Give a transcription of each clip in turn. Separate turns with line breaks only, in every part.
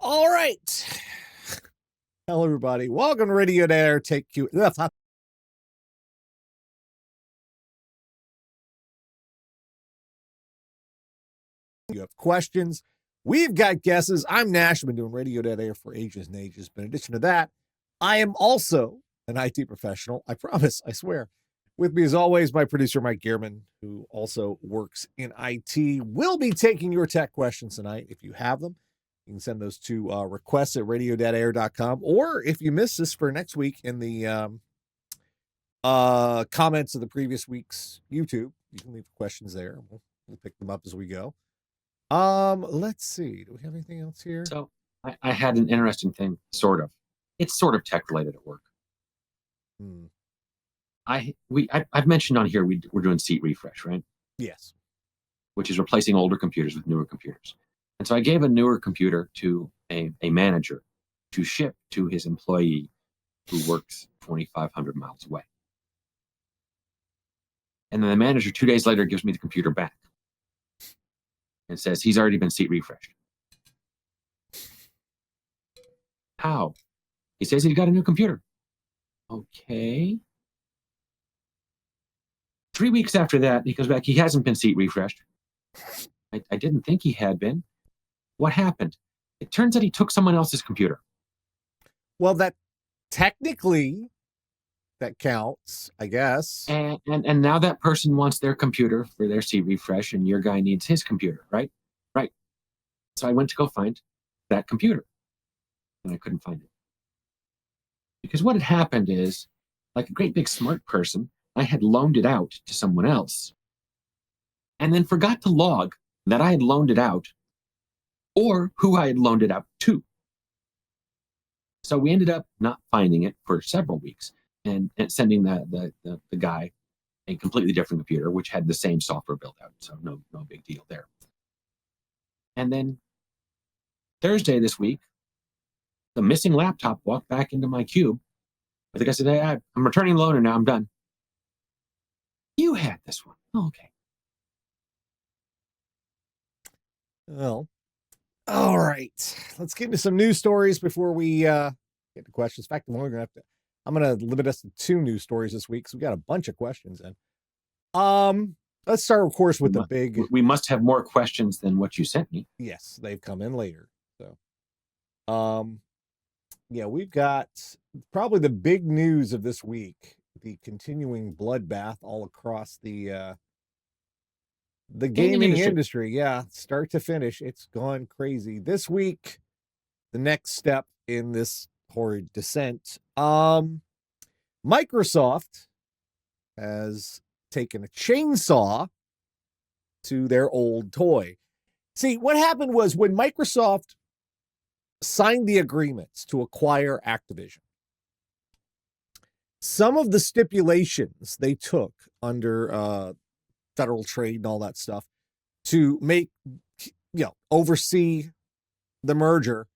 All right. Hello, everybody. Welcome to Radio Dare. Take you. You have questions. We've got guesses. I'm Nash. I've been doing Radio Dead Air for ages and ages. But in addition to that, I am also an IT professional. I promise. I swear. With me, as always, my producer, Mike Gearman, who also works in IT, will be taking your tech questions tonight. If you have them, you can send those to requests at radio.air.com. Or if you miss this for next week in the comments of the previous week's YouTube, you can leave questions there. We'll pick them up as we go. Let's see. Do we have anything else here?
So I had an interesting thing, sort of. It's sort of tech related at work. I've mentioned on here we're doing seat refresh, right?
Yes.
Which is replacing older computers with newer computers. And so I gave a newer computer to a manager to ship to his employee who works 2,500 miles away. And then the manager 2 days later gives me the computer back and says he's already been seat refreshed. How? He says he's got a new computer. Okay. 3 weeks after that, he comes back. He hasn't been seat refreshed. I didn't think he had been. What happened? It turns out he took someone else's computer.
Well, that technically that counts, I guess.
And now that person wants their computer for their seat refresh, and your guy needs his computer, right? Right. So I went to go find that computer, and I couldn't find it. Because what had happened is, like a great big smart person, I had loaned it out to someone else and then forgot to log that I had loaned it out or who I had loaned it out to. So we ended up not finding it for several weeks and sending the guy a completely different computer, which had the same software built out. So no big deal there. And then Thursday this week, the missing laptop walked back into my cube. I think I said, hey, I'm returning the loaner now. I'm done. You had this one. Oh, okay.
Well, all right. Let's get into some news stories before we get to questions. In fact, I'm going to limit us to 2 news stories this week because we got a bunch of questions in. Let's start, of course, with the big.
We must have more questions than what you sent me.
Yes, they've come in later. So, yeah, we've got probably the big news of this week. The continuing bloodbath all across the gaming industry. Yeah, start to finish, it's gone crazy. This week, the next step in this horrid descent, Microsoft has taken a chainsaw to their old toy. See, what happened was when Microsoft signed the agreements to acquire Activision, some of the stipulations they took under federal trade and all that stuff to make, oversee the merger,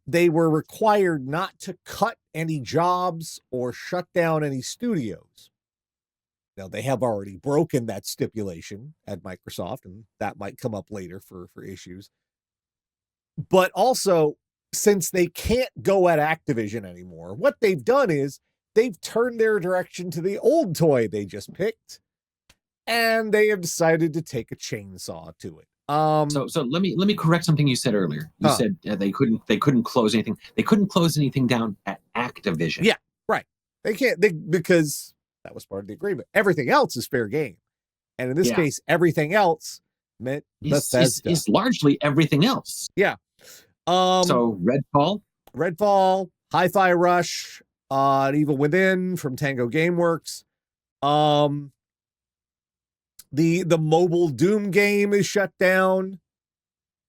they were required not to cut any jobs or shut down any studios. Now, they have already broken that stipulation at Microsoft, and that might come up later for issues. But also, since they can't go at Activision anymore, what they've done is they've turned their direction to the old toy they just picked, and they have decided to take a chainsaw to it.
So let me correct something you said earlier. You said they couldn't close anything. They couldn't close anything down at Activision.
Yeah, right. They can't because that was part of the agreement. Everything else is fair game, and in this case, everything else meant Bethesda.
Is largely everything else.
Yeah.
So
Redfall, Hi-Fi Rush, Evil Within from Tango Gameworks. The mobile Doom game is shut down.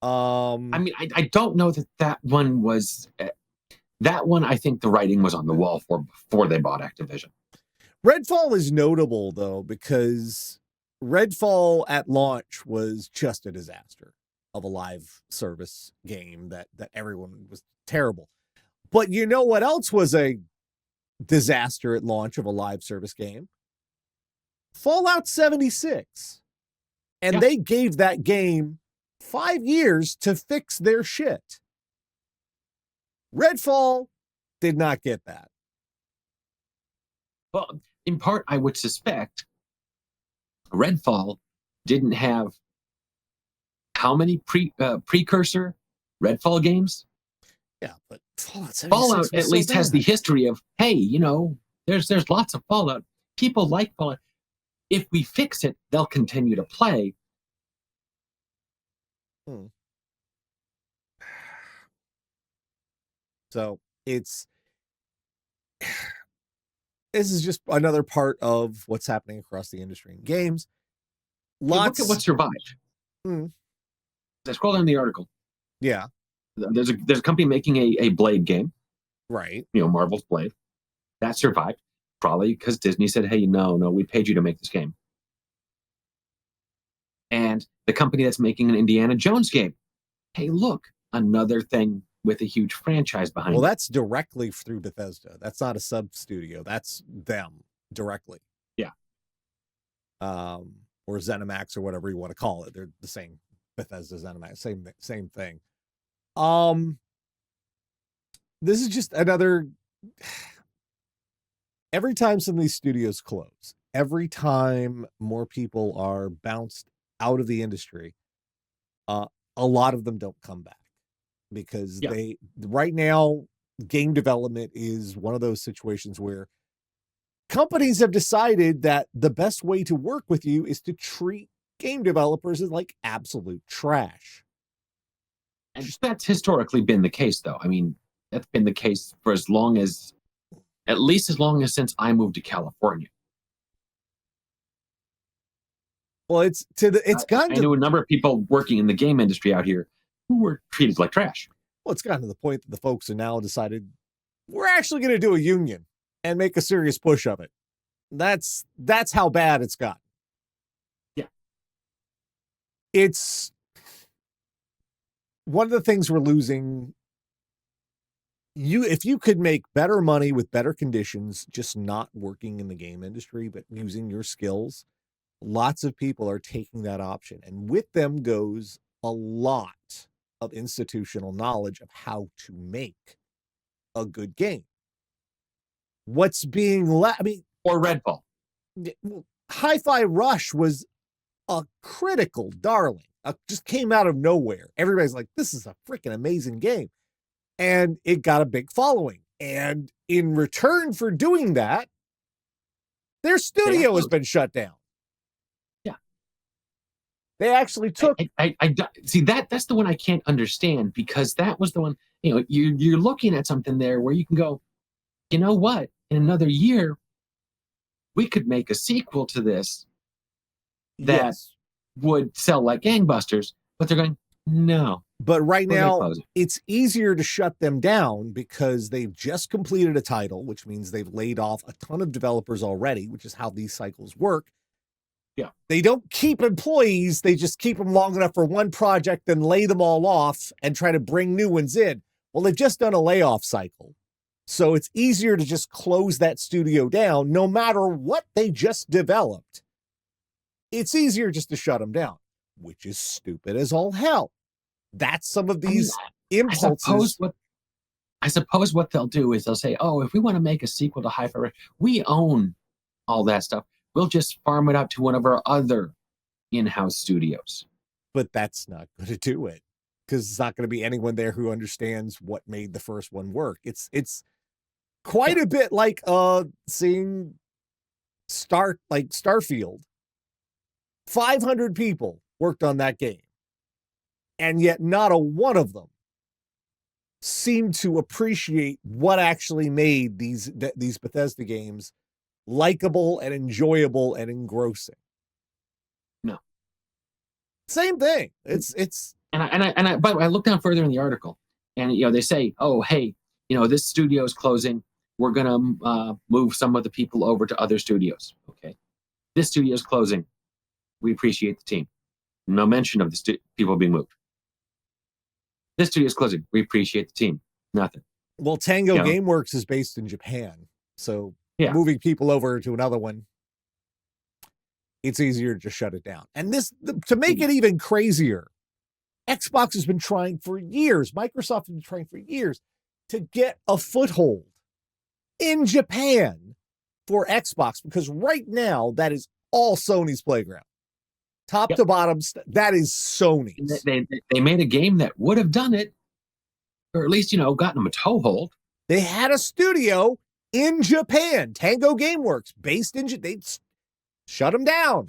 I mean, I don't know that one was that one. I think the writing was on the wall before they bought Activision.
Redfall is notable though because Redfall at launch was just a disaster of a live service game that everyone was terrible. But you know what else was a disaster at launch of a live service game? Fallout 76. And they gave that game 5 years to fix their shit. Redfall did not get that.
Well, in part, I would suspect Redfall didn't have how many precursor Redfall games?
Yeah, but Fallout 76
Fallout
was
at
so
least has the
bad.
history of, hey, there's lots of Fallout. People like Fallout. If we fix it, they'll continue to play.
Hmm. So it's this is just another part of what's happening across the industry in games.
Hey, look at what survived.
Hmm.
I scroll down the article.
Yeah.
There's a company making a Blade game,
Right.
Marvel's Blade, that survived, probably because Disney said, hey, no, we paid you to make this game. And the company that's making an Indiana Jones game, hey, look, another thing with a huge franchise behind it.
Well, that's directly through Bethesda. That's not a sub studio. That's them directly.
Yeah.
Or ZeniMax or whatever you want to call it. They're the same. Bethesda, ZeniMax, same thing. This is just another. Every time some of these studios close, every time more people are bounced out of the industry, a lot of them don't come back because they right now game development is one of those situations where companies have decided that the best way to work with you is to treat game developers as like absolute trash.
And that's historically been the case, though. I mean, that's been the case for at least as long as since I moved to California.
Well, I
knew a number of people working in the game industry out here who were treated like trash.
Well, it's gotten to the point that the folks have now decided we're actually going to do a union and make a serious push of it. That's how bad it's gotten.
Yeah.
It's one of the things we're losing. If you could make better money with better conditions, just not working in the game industry, but using your skills, lots of people are taking that option. And with them goes a lot of institutional knowledge of how to make a good game. What's being
or Redfall.
Hi-Fi Rush was a critical darling. Just came out of nowhere. Everybody's like, this is a freaking amazing game. And it got a big following. And in return for doing that, their studio has been shut down.
Yeah.
They actually took.
I see that's the one I can't understand, because that was the one, you're looking at something there where you can go, you know what? In another year, we could make a sequel to this that would sell like gangbusters, but they're going, no.
But right now, it's easier to shut them down because they've just completed a title, which means they've laid off a ton of developers already, which is how these cycles work.
Yeah.
They don't keep employees. They just keep them long enough for one project, then lay them all off and try to bring new ones in. Well, they've just done a layoff cycle. So it's easier to just close that studio down, no matter what they just developed. It's easier just to shut them down, which is stupid as all hell. That's some of these impulses.
I suppose what they'll do is they'll say, oh, if we want to make a sequel to Hi-Fi Rush, we own all that stuff. We'll just farm it out to one of our other in-house studios.
But that's not going to do it, because it's not going to be anyone there who understands what made the first one work. It's quite a bit like seeing Starfield. 500 people worked on that game, and yet not a one of them seemed to appreciate what actually made these Bethesda games likable and enjoyable and engrossing.
No.
Same thing. It's
but I look down further in the article, and they say, oh, hey, this studio is closing. We're gonna move some of the people over to other studios. Okay, this studio is closing. We appreciate the team. No mention of the people being moved. This studio is closing. We appreciate the team. Nothing.
Well, Tango Gameworks is based in Japan, so moving people over to another one, it's easier to just shut it down. And to make it even crazier, Xbox has been trying for years. Microsoft has been trying for years. to get a foothold in Japan for Xbox, because right now that is all Sony's playground. Top to bottom, that is Sony's.
They made a game that would have done it, or at least, gotten them a toehold.
They had a studio in Japan, Tango Gameworks, based in Japan. They shut them down.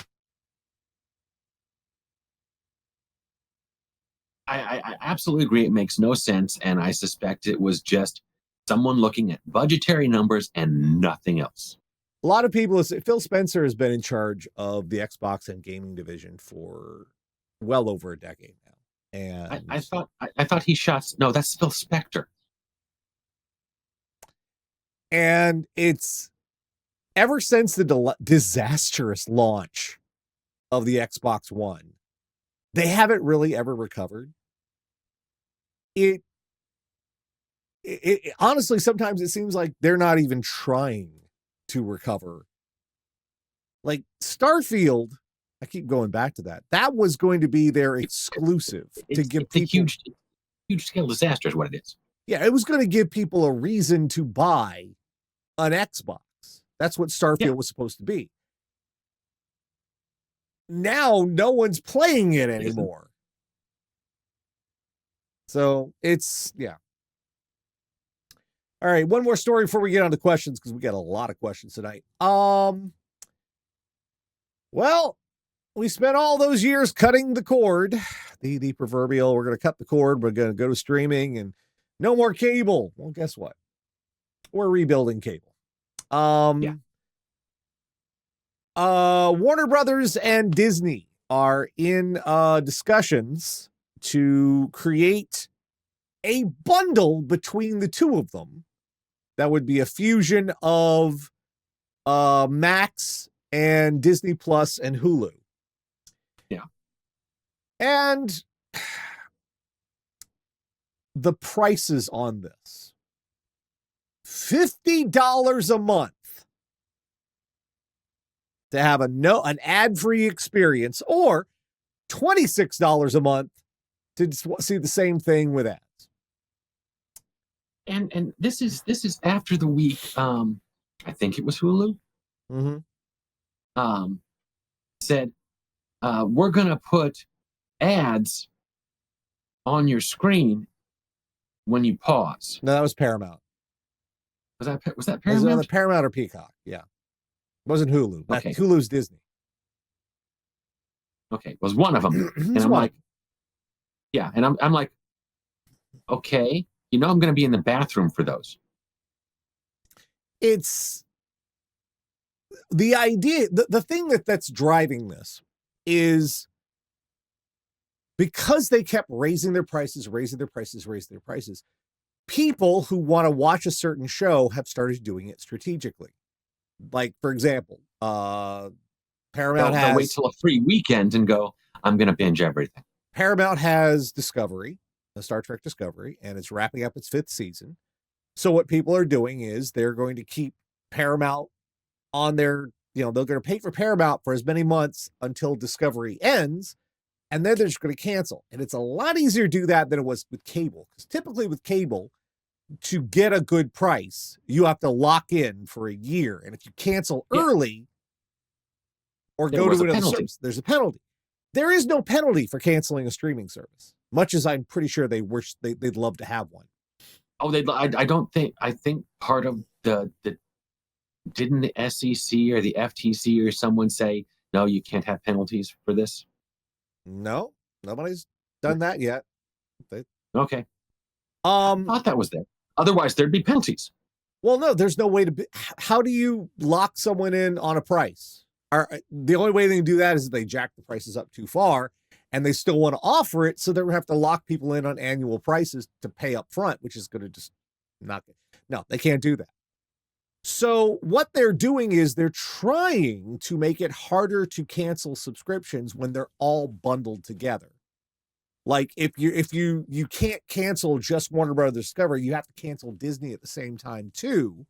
I absolutely agree. It makes no sense. And I suspect it was just someone looking at budgetary numbers and nothing else.
A lot of people say Phil Spencer has been in charge of the Xbox and gaming division for well over a decade now. And
I thought he shot. No, that's Phil Spector.
And it's ever since the disastrous launch of the Xbox One, they haven't really ever recovered. It honestly, sometimes it seems like they're not even trying to recover. Like Starfield, I keep going back to that. That was going to be their exclusive to give people
a huge scale disaster is what it is.
Yeah, it was going to give people a reason to buy an Xbox. That's what Starfield was supposed to be. Now no one's playing it anymore. So it's, yeah. All right, one more story before we get on to questions, because we got a lot of questions tonight. Well, we spent all those years cutting the cord, the proverbial, we're going to cut the cord, we're going to go to streaming and no more cable. Well, guess what? We're rebuilding cable. Warner Brothers and Disney are in discussions to create a bundle between the two of them that would be a fusion of Max and Disney Plus and Hulu.
Yeah.
And the prices on this, $50 a month to have an ad-free experience, or $26 a month to see the same thing with ads.
And this is after the week. I think it was Hulu.
Mm-hmm.
Said we're gonna put ads on your screen when you pause.
No, that was Paramount.
Was that Paramount?
Was it on the Paramount or Peacock? Yeah, it wasn't Hulu.
Okay.
Hulu's Disney.
Okay, it was one of them. And I'm like, yeah, and I'm like, okay, I'm going to be in the bathroom for those.
It's the idea, the thing that's driving this is because they kept raising their prices, people who want to watch a certain show have started doing it strategically. Like, for example, Paramount
they'll wait till a free weekend and go, I'm going to binge everything.
Paramount has Discovery, the Star Trek Discovery, and it's wrapping up its 5th season. So what people are doing is they're going to keep Paramount on their, they're going to pay for Paramount for as many months until Discovery ends, and then they're just going to cancel. And it's a lot easier to do that than it was with cable, because typically with cable, to get a good price, you have to lock in for a year. And if you cancel early or go to another service, there's a penalty. There is no penalty for canceling a streaming service, much as I'm pretty sure they wish they'd love to have one.
Oh, I think part of didn't the SEC or the FTC or someone say, no, you can't have penalties for this?
No, nobody's done that yet.
Okay. I thought that was there. Otherwise, there'd be penalties.
Well, no, there's no way to how do you lock someone in on a price? The only way they can do that is if they jack the prices up too far and they still want to offer it, so they're going to have to lock people in on annual prices to pay up front, which is going to just not. No, they can't do that. So what they're doing is they're trying to make it harder to cancel subscriptions when they're all bundled together. Like if you can't cancel just Warner Brothers Discovery, you have to cancel Disney at the same time too,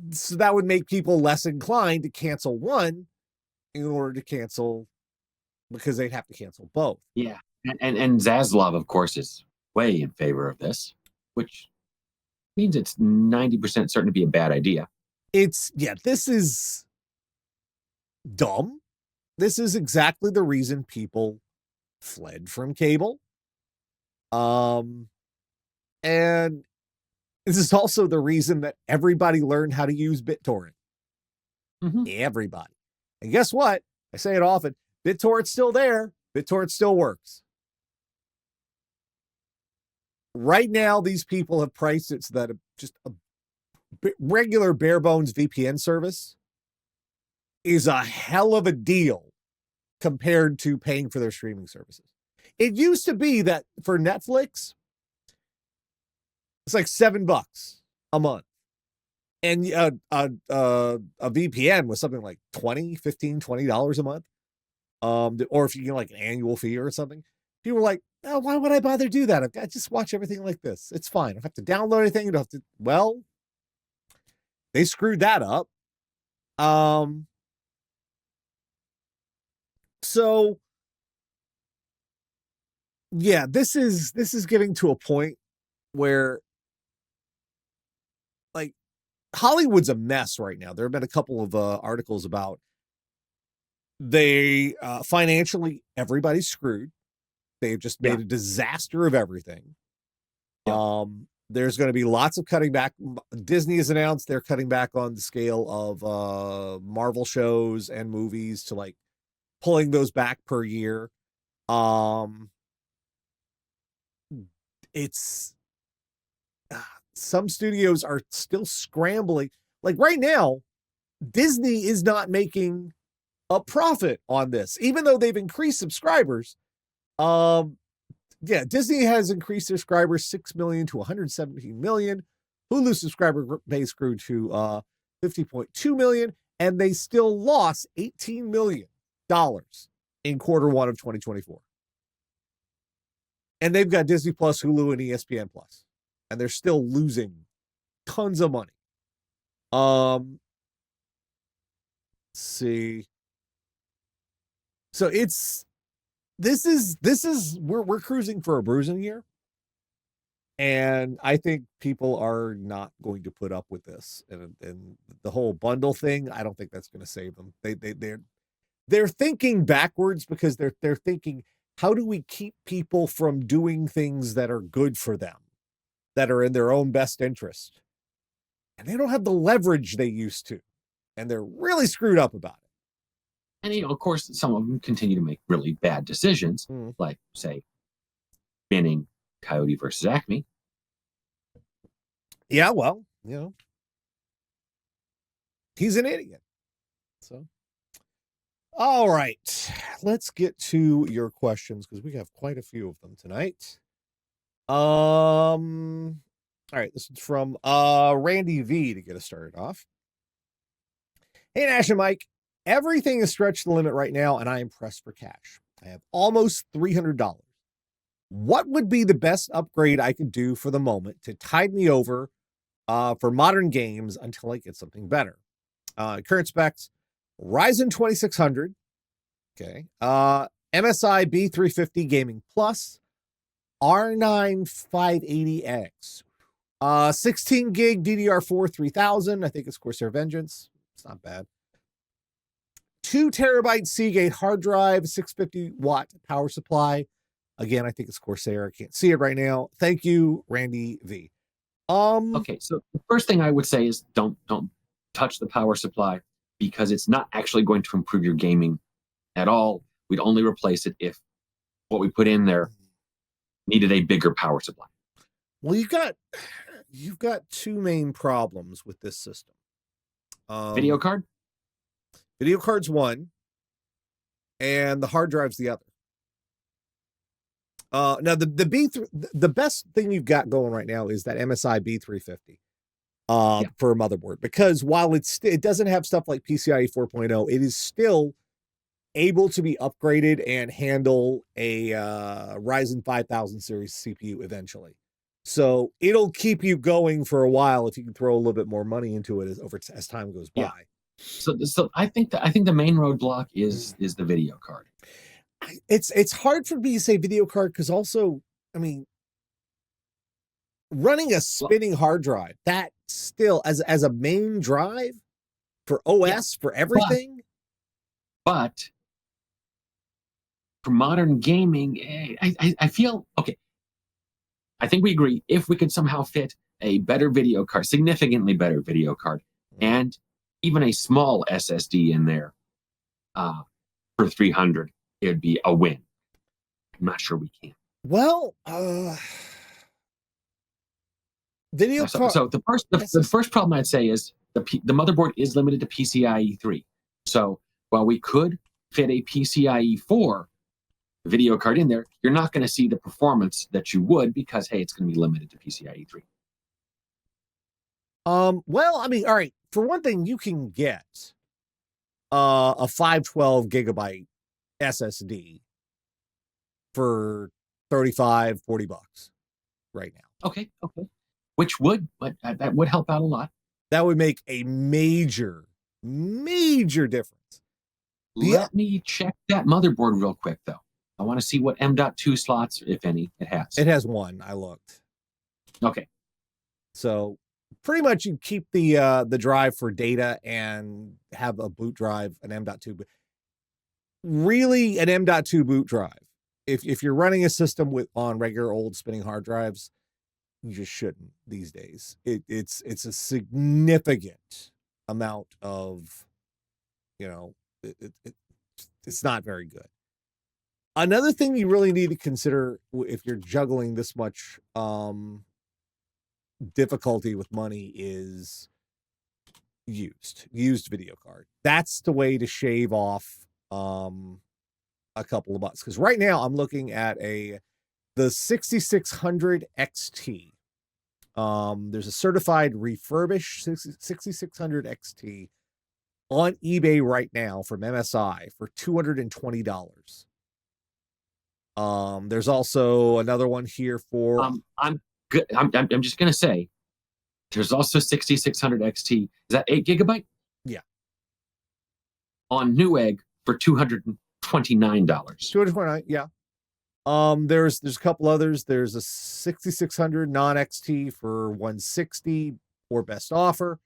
so that would make people less inclined to cancel one in order to cancel, because they'd have to cancel both.
Yeah. And Zaslav, of course, is way in favor of this, which means it's 90% certain to be a bad idea.
This is dumb. This is exactly the reason people fled from cable. And this is also the reason that everybody learned how to use BitTorrent.
Mm-hmm.
Everybody. And guess what? I say it often. BitTorrent's still there. BitTorrent still works. Right now, these people have priced it so that just a regular bare bones VPN service is a hell of a deal compared to paying for their streaming services. It used to be that for Netflix, it's like $7 a month. And a VPN was something like $20, $15, $20 a month. Or if you get like an annual fee or something. People were like, oh, why would I bother do that? I just watch everything like this. It's fine. I don't have to download anything. You don't have to. Well, they screwed that up. So yeah, this is getting to a point where like Hollywood's a mess right now. There have been a couple of articles about they financially everybody's screwed. They've just made a disaster of everything. Yeah. There's going to be lots of cutting back. Disney has announced they're cutting back on the scale of Marvel shows and movies to like pulling those back per year. It's some studios are still scrambling. Like right now, Disney is not making a profit on this, even though they've increased subscribers. Disney has increased their subscribers 6 million to 117 million. Hulu subscriber base grew to 50.2 million, and they still lost $18 million in quarter one of 2024. And they've got Disney Plus, Hulu, and ESPN Plus, and they're still losing tons of money. Let's see. So this is we're cruising for a bruising year, and I think people are not going to put up with this, and the whole bundle thing. I don't think that's going to save them. They're thinking backwards because they're thinking, how do we keep people from doing things that are good for them, that are in their own best interest, and they don't have the leverage they used to, and they're really screwed up about it.
And, of course, some of them continue to make really bad decisions, like, say, banning Coyote versus Acme.
Yeah, well, he's an idiot. So, all right, let's get to your questions because we have quite a few of them tonight. All right, this is from Randy V to get us started off. Hey, Nash and Mike. Everything is stretched to the limit right now, and I am pressed for cash. I have almost $300. What would be the best upgrade I could do for the moment to tide me over for modern games until I get something better? Current specs, Ryzen 2600, okay, MSI B350 Gaming Plus, R9 580X, 16 gig DDR4 3000. I think it's Corsair Vengeance. It's not bad. 2 terabyte Seagate hard drive, 650 watt power supply. Again, I think it's Corsair. I can't see it right now. Thank you, Randy V.
Okay, so the first thing I would say is don't touch the power supply because it's not actually going to improve your gaming at all. We'd only replace it if what we put in there needed a bigger power supply.
Well, you've got two main problems with this system.
Video card?
Video card's one, and the hard drive's the other. Now the best thing you've got going right now is that MSI B350 for a motherboard, because while it doesn't have stuff like PCIe 4.0, it is still able to be upgraded and handle a Ryzen 5000 series CPU eventually. So it'll keep you going for a while if you can throw a little bit more money into it as time goes by.
So I think the main roadblock is the video card.
It's hard for me to say video card because also, I mean, running a spinning hard drive, that still as a main drive for OS, for everything.
But for modern gaming, I feel okay. I think we agree, if we could somehow fit a better video card, significantly better video card, and even a small SSD in there for 300, it would be a win. I'm not sure we can.
Well, video card.
So the first problem I'd say is the motherboard is limited to PCIe 3. So while we could fit a PCIe 4 video card in there, you're not going to see the performance that you would, because hey, it's going to be limited to PCIe 3.
Well, I mean, all right, for one thing, you can get a 512 gigabyte SSD for 35, 40 bucks right now.
Okay. Which would, but that would help out a lot.
That would make a major difference.
Let me check that motherboard real quick, though. I want to see what M.2 slots, if any, it has.
It has one. I looked.
Okay.
So pretty much you keep the drive for data and have a boot drive, an M.2. Really, an M.2 boot drive. If you're running a system on regular old spinning hard drives, you just shouldn't these days. It's a significant amount of, it's not very good. Another thing you really need to consider if you're juggling this much difficulty with money is used video card. That's the way to shave off a couple of bucks, because right now I'm looking at the 6600 XT. There's a certified refurbished 6600 XT on eBay right now from MSI for $220. There's also another one here for
I'm just gonna say there's also 6600 XT. Is that 8 gigabyte?
Yeah.
On Newegg for $229.
$229, yeah. There's a couple others. There's a 6600 non-XT for $160 or best offer.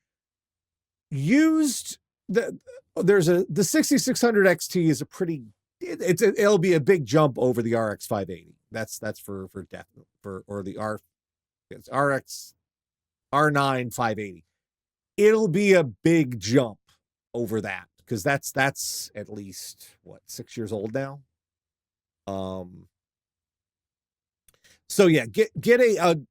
Used, the 6600 XT is a pretty, it'll be a big jump over the RX 580. That's for definite, or the RX R9 580. It'll be a big jump over that, because that's at least what, 6 years old now. So yeah, get the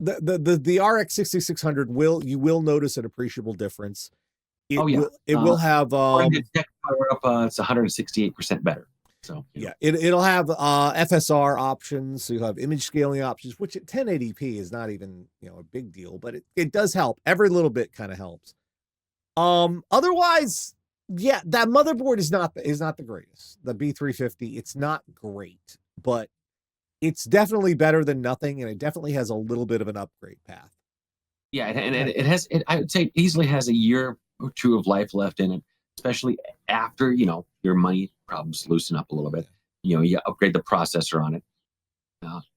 RX 6600 you will notice an appreciable difference. It will have
it's 168% better. So
yeah, it'll have FSR options, so you'll have image scaling options, which at 1080p is not even a big deal, but it does help. Every little bit kind of helps. Otherwise, yeah, that motherboard is not the greatest. The B350, it's not great, but it's definitely better than nothing, and it definitely has a little bit of an upgrade path.
Yeah, and it has, I would say it easily has a year or two of life left in it, especially after, your money problems loosen up a little bit. You upgrade the processor on it.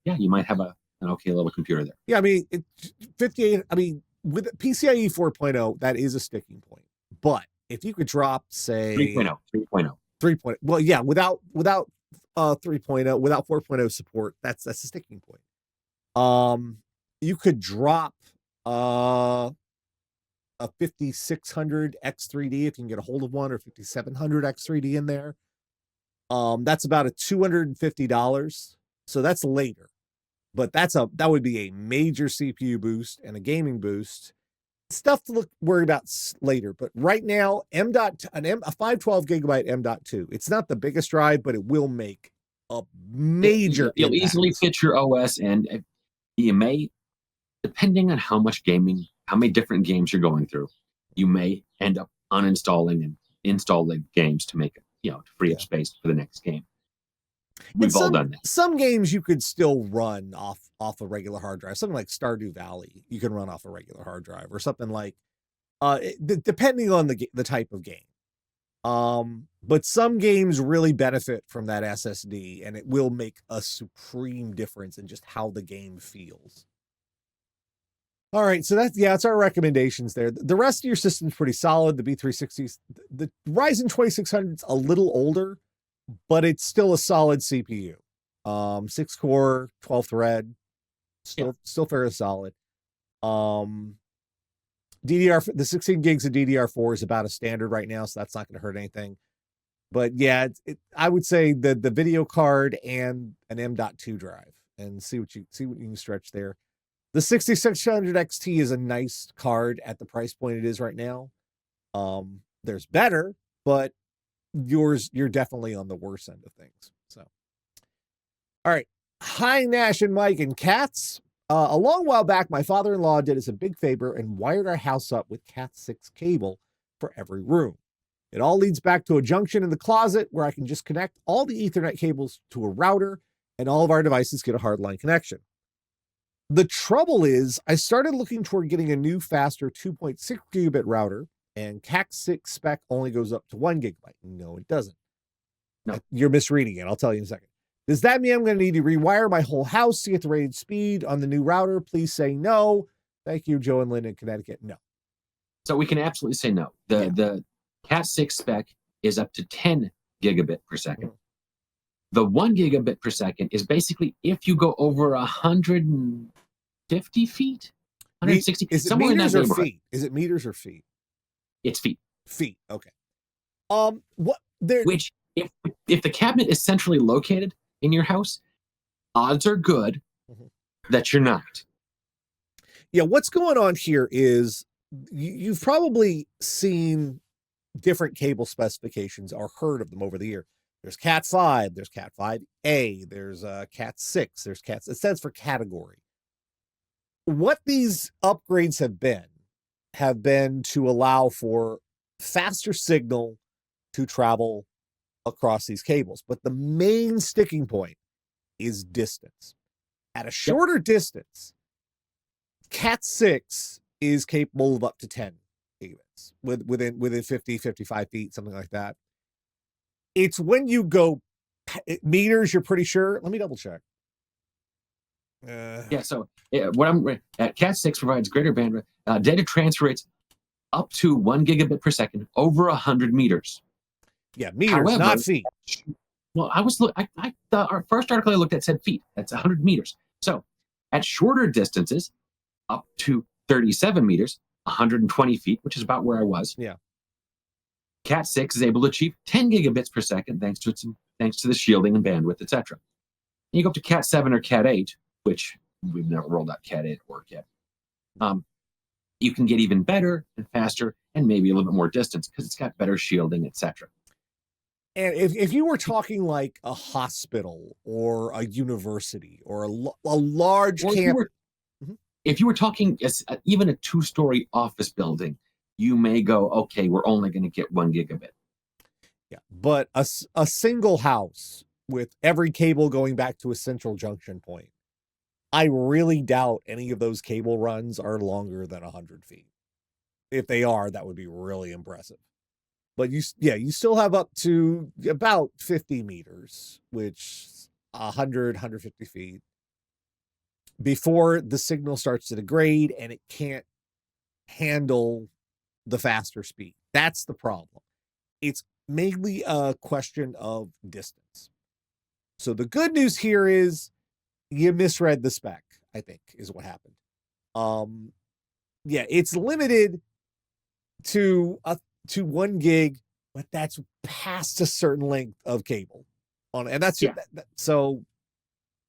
Yeah, you might have an okay little computer there.
Yeah, I mean, 58, I mean, with PCIe 4.0, that is a sticking point. But if you could drop, say 3.0. Well, yeah, without 3.0, without 4.0 support, that's a sticking point. You could drop a 5600 X3D if you can get a hold of one, or 5700 X3D in there. That's about a $250. So that's later. But that would be a major CPU boost and a gaming boost. Stuff to worry about later. But right now, a 512 gigabyte M.2. It's not the biggest drive, but it will make a major
You'll
impact.
easily fit your OS, and you may, depending on how many different games you're going through, you may end up uninstalling and installing games to make it, to free up space for the next game. We've all done that.
Some games you could still run off a regular hard drive. Something like Stardew Valley, you can run off a regular hard drive, or something like, depending on the type of game. But some games really benefit from that SSD, and it will make a supreme difference in just how the game feels. All right, so that's our recommendations there. The rest of your system's pretty solid. The B360s, the Ryzen 2600's a little older, but it's still a solid CPU. 6 core, 12 thread, still fairly solid. The 16 gigs of DDR4 is about a standard right now, so that's not going to hurt anything. But yeah, I would say the video card and an M.2 drive, and see what you can stretch there. The 6600 XT is a nice card at the price point it is right now. There's better, but you're definitely on the worse end of things. So, all right. Hi, Nash and Mike and Cats. A long while back, my father-in-law did us a big favor and wired our house up with Cat 6 cable for every room. It all leads back to a junction in the closet where I can just connect all the Ethernet cables to a router, and all of our devices get a hardline connection. The trouble is, I started looking toward getting a new, faster 2.6 gigabit router, and Cat 6 spec only goes up to 1 gigabyte. No, it doesn't.
No.
You're misreading it. I'll tell you in a second. Does that mean I'm going to need to rewire my whole house to get the rated speed on the new router? Please say no. Thank you, Joe and Lynn in Connecticut. No.
So we can absolutely say no. The Cat 6 spec is up to 10 gigabit per second. Mm-hmm. The 1 gigabit per second is basically if you go over 150 feet, 160.
Is it meters or feet? Is it meters or feet?
It's feet.
Feet. Okay. What there?
Which, if the cabinet is centrally located in your house, odds are good that you're not.
Yeah, what's going on here is you've probably seen different cable specifications or heard of them over the year. There's Cat 5, there's Cat 5A, there's Cat 6, there's Cat. It stands for category. What these upgrades have been to allow for faster signal to travel across these cables. But the main sticking point is distance. At a shorter distance, Cat 6 is capable of up to 10 gigabits within 50, 55 feet, something like that. It's when you go meters, you're pretty sure. Let me double check.
So what I'm at, Cat 6 provides greater bandwidth. Data transfer rates up to 1 gigabit per second over 100 meters.
Yeah, meters, however, not feet.
Well, our first article I looked at said feet. That's 100 meters. So at shorter distances, up to 37 meters, 120 feet, which is about where I was.
Yeah.
Cat 6 is able to achieve 10 gigabits per second thanks to the shielding and bandwidth, etc. You go up to Cat 7 or Cat 8, which we've never rolled out Cat 8 at work yet. You can get even better and faster and maybe a little bit more distance because it's got better shielding, etc.
And if you were talking like a hospital or a university or a large campus.
If you were talking even a 2-story office building, you may go, okay, we're only going to get 1 gigabit.
Yeah, but a single house with every cable going back to a central junction point, I really doubt any of those cable runs are longer than 100 feet. If they are, that would be really impressive. But you still have up to about 50 meters, which 150 feet, before the signal starts to degrade and it can't handle the faster speed. That's the problem. It's mainly a question of distance. So the good news here is you misread the spec, I think, is what happened. It's limited to 1 gig, but that's past a certain length of cable on, and that's so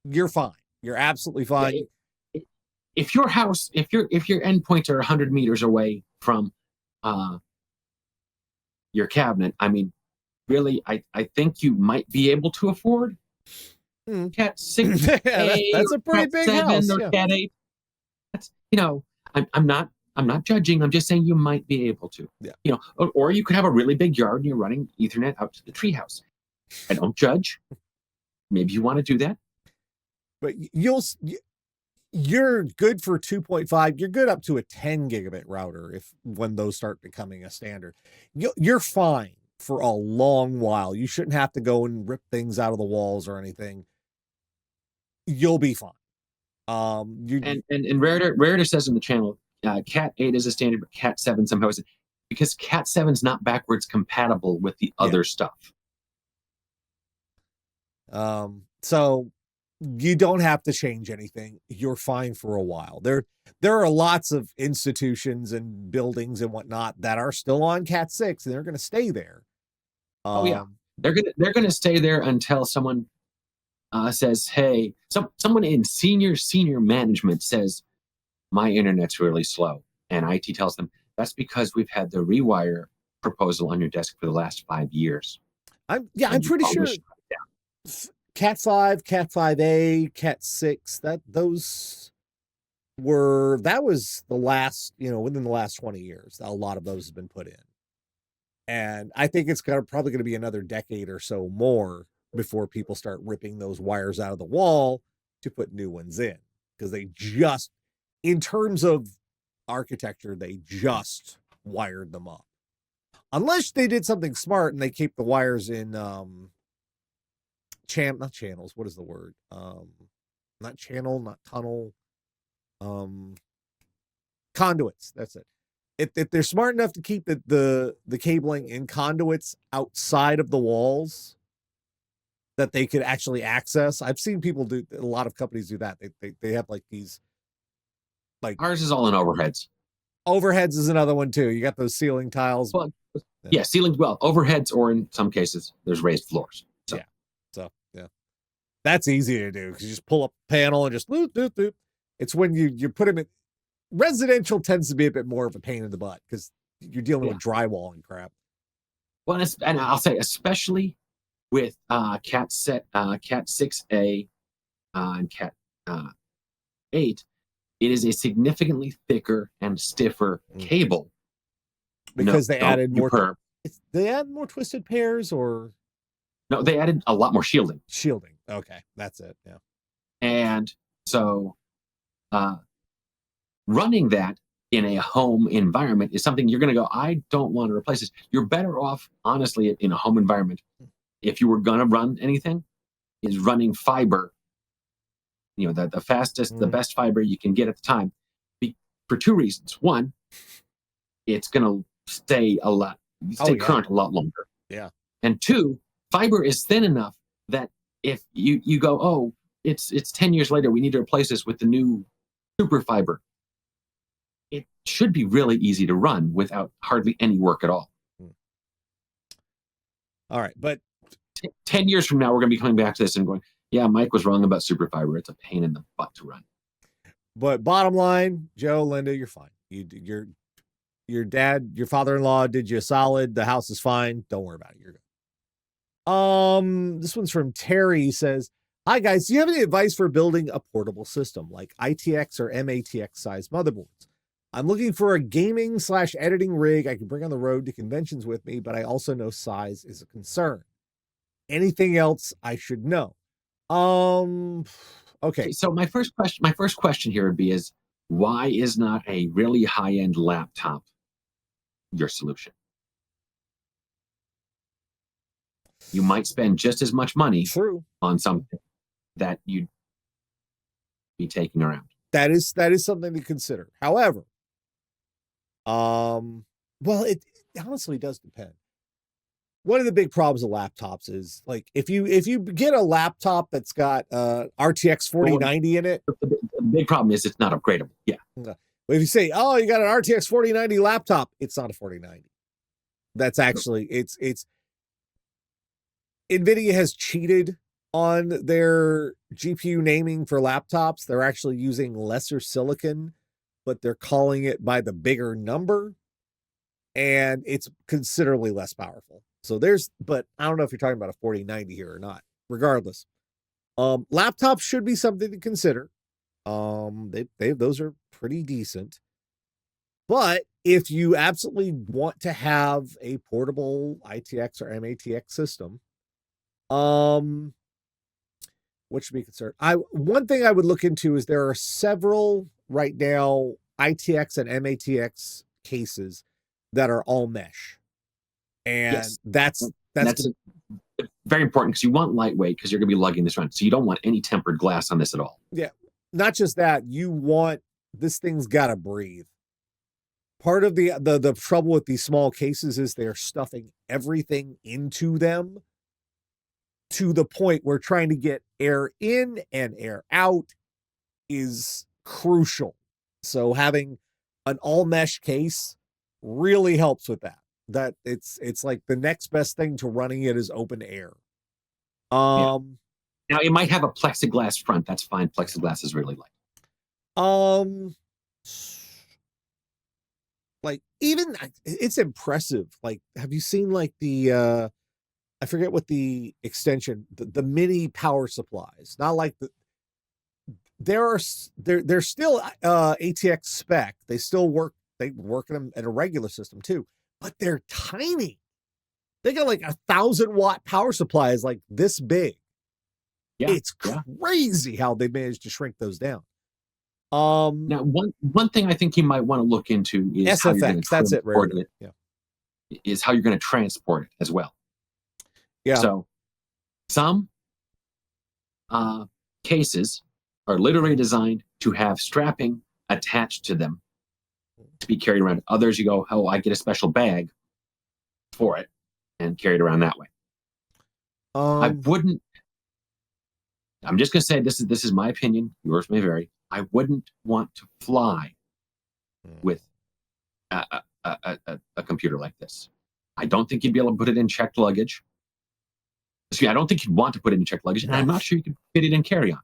you're fine. You're absolutely fine.
If your house, if your endpoints are 100 meters away from your cabinet, I mean, really, I think you might be able to afford Cat 6.
That's a pretty big house.
Or Cat 8. That's, I'm not judging. I'm just saying you might be able to.
Yeah.
Or you could have a really big yard and you're running Ethernet out to the treehouse. I don't judge. Maybe you want to do that.
But you're good for 2.5. You're good up to a 10 gigabit router when those start becoming a standard. You're fine for a long while. You shouldn't have to go and rip things out of the walls or anything. You'll be fine. You
And Rarity says in the channel, Cat 8 is a standard, but Cat 7 somehow isn't, because Cat 7's not backwards compatible with the other stuff.
So you don't have to change anything. You're fine for a while. There are lots of institutions and buildings and whatnot that are still on Cat 6, and they're going to stay there.
Oh yeah, they're gonna stay there until someone says, "Hey," someone in senior management says, "My internet's really slow," and IT tells them that's because we've had the rewire proposal on your desk for the last 5 years.
I'm pretty sure Cat 5, Cat 5A, Cat 6, that was the last, within the last 20 years, a lot of those have been put in. And I think it's probably going to be another decade or so more before people start ripping those wires out of the wall to put new ones in, because they just, in terms of architecture, they just wired them up. Unless they did something smart and they keep the wires in not channels, what is the word? Not channel, not tunnel, conduits. That's it. If they're smart enough to keep the cabling in conduits outside of the walls that they could actually access. I've seen people do, a lot of companies do that. They have like these, like,
ours is all in overheads.
Overheads is another one too. You got those ceiling tiles.
Well, yeah, ceilings, well, overheads, or in some cases there's raised floors. So.
Yeah. So yeah. That's easy to do because you just pull up a panel and just loop. It's when you put them in. Residential tends to be a bit more of a pain in the butt because you're dealing with drywall and crap.
Well, and I'll say, especially with Cat 6A and Cat 8, it is a significantly thicker and stiffer cable.
Because they added more. They added more twisted pairs, or
no? They added a lot more shielding.
Shielding. Okay, that's it. Yeah.
And so, running that in a home environment is something you're going to go, I don't want to replace this. You're better off, honestly, in a home environment, if you were going to run anything, is running fiber. The fastest, the best fiber you can get at the time, for two reasons. One, it's going to stay current a lot longer.
Yeah.
And two, fiber is thin enough that if you go, oh, it's 10 years later, we need to replace this with the new super fiber, it should be really easy to run without hardly any work at all.
All right, but
10 years from now, we're going to be coming back to this and going, yeah, Mike was wrong about super fiber. It's a pain in the butt to run.
But bottom line, Joe, Linda, you're fine. Your dad, your father-in-law did you a solid. The house is fine. Don't worry about it. You're good. This one's from Terry. He says, hi guys, do you have any advice for building a portable system like ITX or MATX size motherboards? I'm looking for a gaming/editing rig I can bring on the road to conventions with me, but I also know size is a concern. Anything else I should know? Okay.
So my first question here would be why is not a really high-end laptop your solution? You might spend just as much money on something that you'd be taking around.
That is something to consider. However, well, it honestly does depend. One of the big problems with laptops is, like, if you get a laptop that's got RTX 4090 in it,
the big problem is it's not upgradable. Yeah.
But if you say, oh, you got an RTX 4090 laptop, it's not a 4090. That's actually it's NVIDIA has cheated on their GPU naming for laptops. They're actually using lesser silicon, but they're calling it by the bigger number, and it's considerably less powerful. So but I don't know if you're talking about a 4090 here or not. Regardless, laptops should be something to consider. Those are pretty decent. But if you absolutely want to have a portable ITX or MATX system, what should be concerned? One thing I would look into is there are several right now ITX and MATX cases that are all mesh. And
yes.
that's
very important, because you want lightweight, because you're going to be lugging this around. So you don't want any tempered glass on this at all.
Yeah. not just that, you want this thing's got to breathe. Part of the trouble with these small cases is they're stuffing everything into them to the point where trying to get air in and air out is crucial. So having an all mesh case really helps with that. That it's like the next best thing to running it is open air.
Yeah. Now it might have a plexiglass front. That's fine. Plexiglass is really light.
Like even it's impressive. Like, have you seen like the I forget what the extension, the mini power supplies, not like they're still ATX spec. They still work. They work them in a regular system too, but they're tiny. They got like 1,000-watt power supplies like this big.
Yeah,
it's crazy how they managed to shrink those down.
Now one thing I think you might want to look into is
SFX.
how you're going to transport it.
Yeah,
is how you're going to transport it as well.
Yeah.
So some cases are literally designed to have strapping attached to them to be carried around. Others, you go, oh, I get a special bag for it and carry it around that way. I wouldn't. I'm just going to say this is my opinion. Yours may vary. I wouldn't want to fly with a computer like this. I don't think you'd be able to put it in checked luggage. See, I don't think you'd want to put it in checked luggage, and I'm not sure you could fit it in carry-on.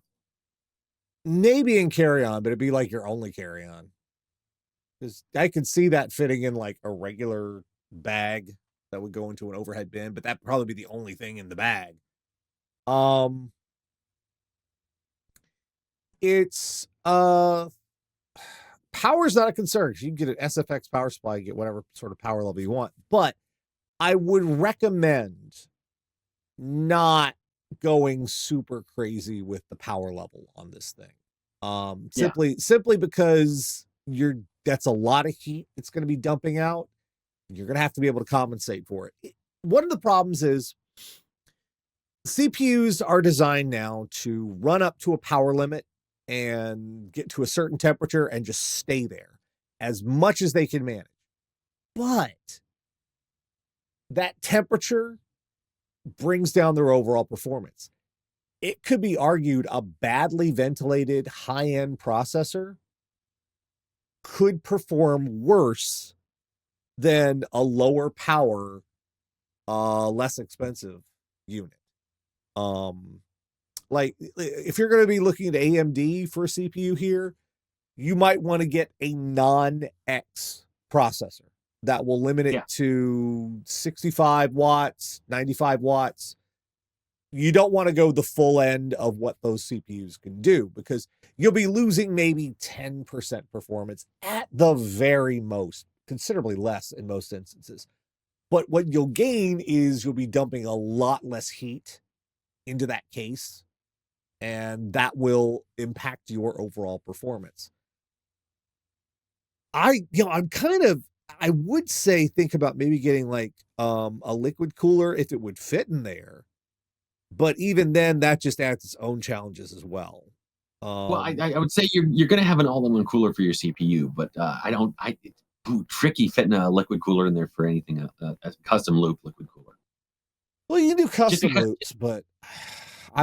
Maybe in carry-on, but it'd be like your only carry-on. Because I could see that fitting in like a regular bag that would go into an overhead bin, but that'd probably be the only thing in the bag. It's power's not a concern. You can get an SFX power supply, you get whatever sort of power level you want. But I would recommend not going super crazy with the power level on this thing. Simply because that's a lot of heat it's going to be dumping out. You're going to have to be able to compensate for it. One of the problems is CPUs are designed now to run up to a power limit and get to a certain temperature and just stay there as much as they can manage. But that temperature brings down their overall performance. It could be argued a badly ventilated high-end processor could perform worse than a lower power, less expensive unit. Like if you're going to be looking at AMD for a CPU here, you might want to get a non-X processor that will limit it to 65 watts, 95 watts. You don't want to go the full end of what those CPUs can do because you'll be losing maybe 10% performance at the very most, considerably less in most instances. But what you'll gain is you'll be dumping a lot less heat into that case, and that will impact your overall performance. I would say think about maybe getting like a liquid cooler if it would fit in there. But even then, that just adds its own challenges as well.
Well, I would say you're going to have an all-in-one cooler for your CPU, but tricky fitting a liquid cooler in there for anything, a custom loop liquid cooler.
Well, you do custom loops, but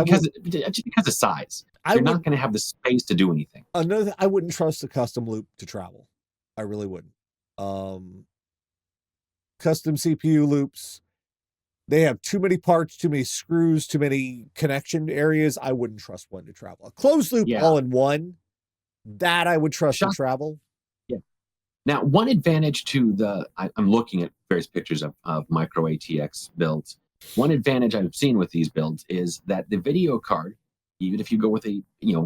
just because of size, you're not going to have the space to do anything.
I wouldn't trust a custom loop to travel. I really wouldn't. Custom CPU loops, they have too many parts, too many screws, too many connection areas. I wouldn't trust one to travel. A closed loop all in one, that I would trust to travel.
Yeah. Now, one advantage to I'm looking at various pictures of micro ATX builds. One advantage I've seen with these builds is that the video card, even if you go with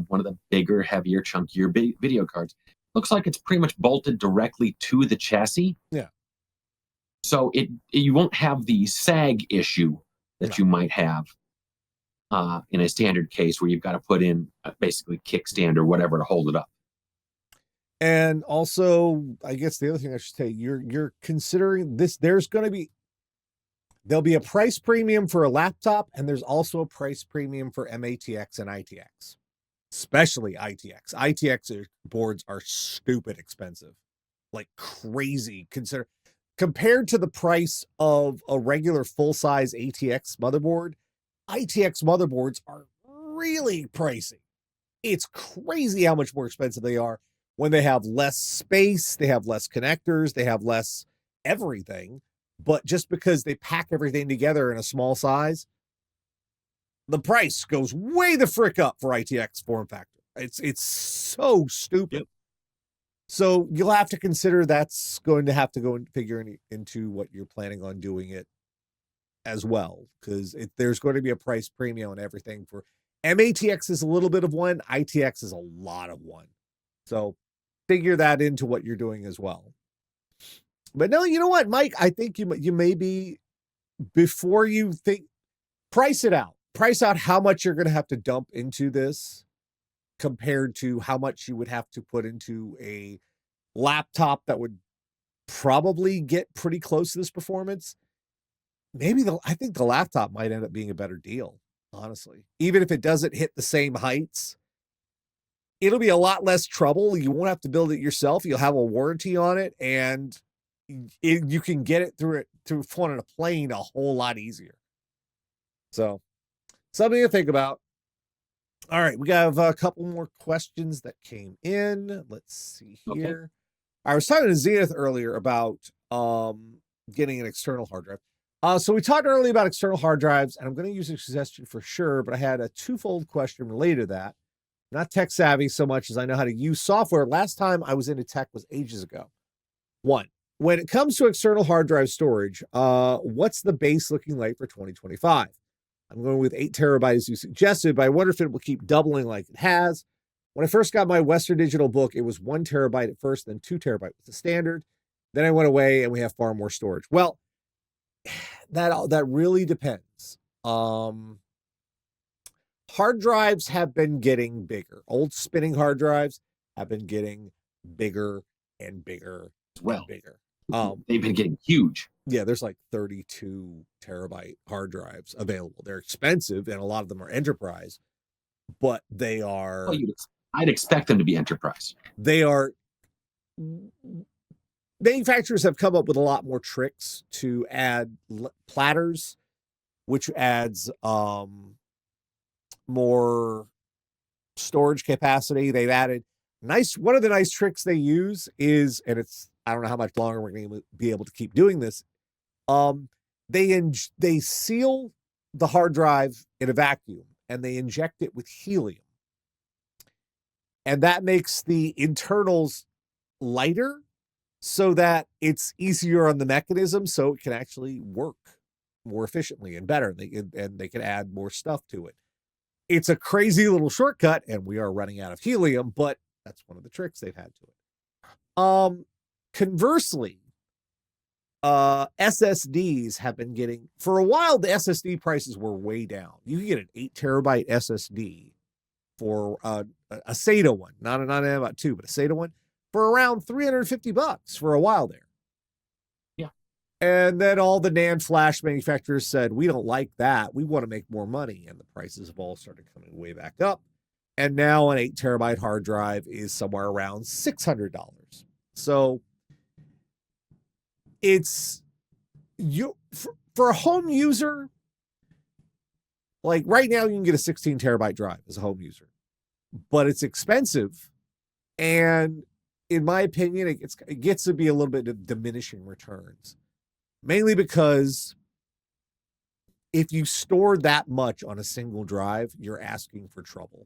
one of the bigger, heavier, chunkier video cards, looks like it's pretty much bolted directly to the chassis.
Yeah.
So you won't have the sag issue that you might have in a standard case where you've got to put in basically kickstand or whatever to hold it up.
And also, I guess the other thing I should say, you're considering this. There'll be a price premium for a laptop, and there's also a price premium for MATX and ITX. especially ITX. ITX boards are stupid expensive, like crazy. Compared to the price of a regular full-size ATX motherboard, ITX motherboards are really pricey. It's crazy how much more expensive they are when they have less space, they have less connectors, they have less everything. But just because they pack everything together in a small size, the price goes way the frick up for ITX form factor. It's so stupid.
Yep.
So you'll have to consider that's going to have to go and figure into what you're planning on doing it as well, because there's going to be a price premium on everything. For MATX is a little bit of one, ITX is a lot of one. So figure that into what you're doing as well. But no, you know what, Mike? I think you may be, before you think, price it out. Price out how much you're going to have to dump into this compared to how much you would have to put into a laptop that would probably get pretty close to this performance. I think the laptop might end up being a better deal, honestly. Even if it doesn't hit the same heights, it'll be a lot less trouble. You won't have to build it yourself. You'll have a warranty on it, and you can get it through flying on a plane a whole lot easier. So something to think about. All right, we got a couple more questions that came in. Let's see here. Okay. I was talking to Zenith earlier about getting an external hard drive. So we talked earlier about external hard drives, and I'm going to use a suggestion for sure, but I had a twofold question related to that. I'm not tech savvy so much as I know how to use software. Last time I was into tech was ages ago. One, when it comes to external hard drive storage, what's the base looking like for 2025? I'm going with 8 terabytes as you suggested, but I wonder if it will keep doubling like it has. When I first got my Western Digital book, it was 1 terabyte at first, then 2 terabyte was the standard. Then I went away and we have far more storage. Well, that really depends. Hard drives have been getting bigger. Old spinning hard drives have been getting bigger and bigger and bigger.
They've been getting huge.
Yeah, there's like 32 terabyte hard drives available. They're expensive, and a lot of them are enterprise, but they are.
Well, I'd expect them to be enterprise.
They are. Manufacturers have come up with a lot more tricks to add platters, which adds more storage capacity. They've added one of the nice tricks they use is, and I don't know how much longer we're going to be able to keep doing this. They seal the hard drive in a vacuum and they inject it with helium. And that makes the internals lighter so that it's easier on the mechanism, so it can actually work more efficiently and better. And they can add more stuff to it. It's a crazy little shortcut, and we are running out of helium, but that's one of the tricks they've had to it. Conversely, SSDs have been getting, for a while, the SSD prices were way down. You can get an 8 terabyte SSD for a SATA one, not an M.2, 2, but a SATA one, for around $350 for a while there.
Yeah.
And then all the NAND flash manufacturers said, we don't like that. We want to make more money. And the prices have all started coming way back up. And now an 8 terabyte hard drive is somewhere around $600. So it's for a home user, like right now you can get a 16 terabyte drive as a home user, but it's expensive. And in my opinion, it gets to be a little bit of diminishing returns, mainly because if you store that much on a single drive, you're asking for trouble.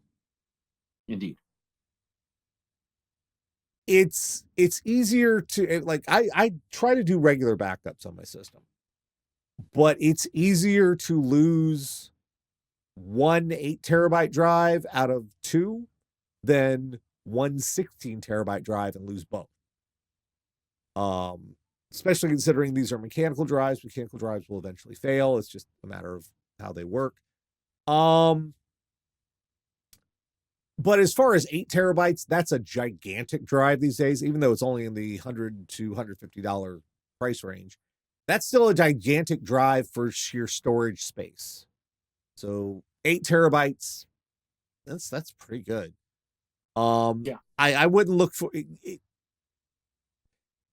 Indeed.
It's easier to, like, I try to do regular backups on my system, but it's easier to lose one 8 terabyte drive out of 2 than one 16 terabyte drive and lose both. Especially considering these are mechanical drives. Mechanical drives will eventually fail. It's just a matter of how they work. But as far as 8 terabytes, that's a gigantic drive these days, even though it's only in the $100 to $150 price range. That's still a gigantic drive for sheer storage space. So 8 terabytes, That's pretty good.
Yeah.
I wouldn't look for it.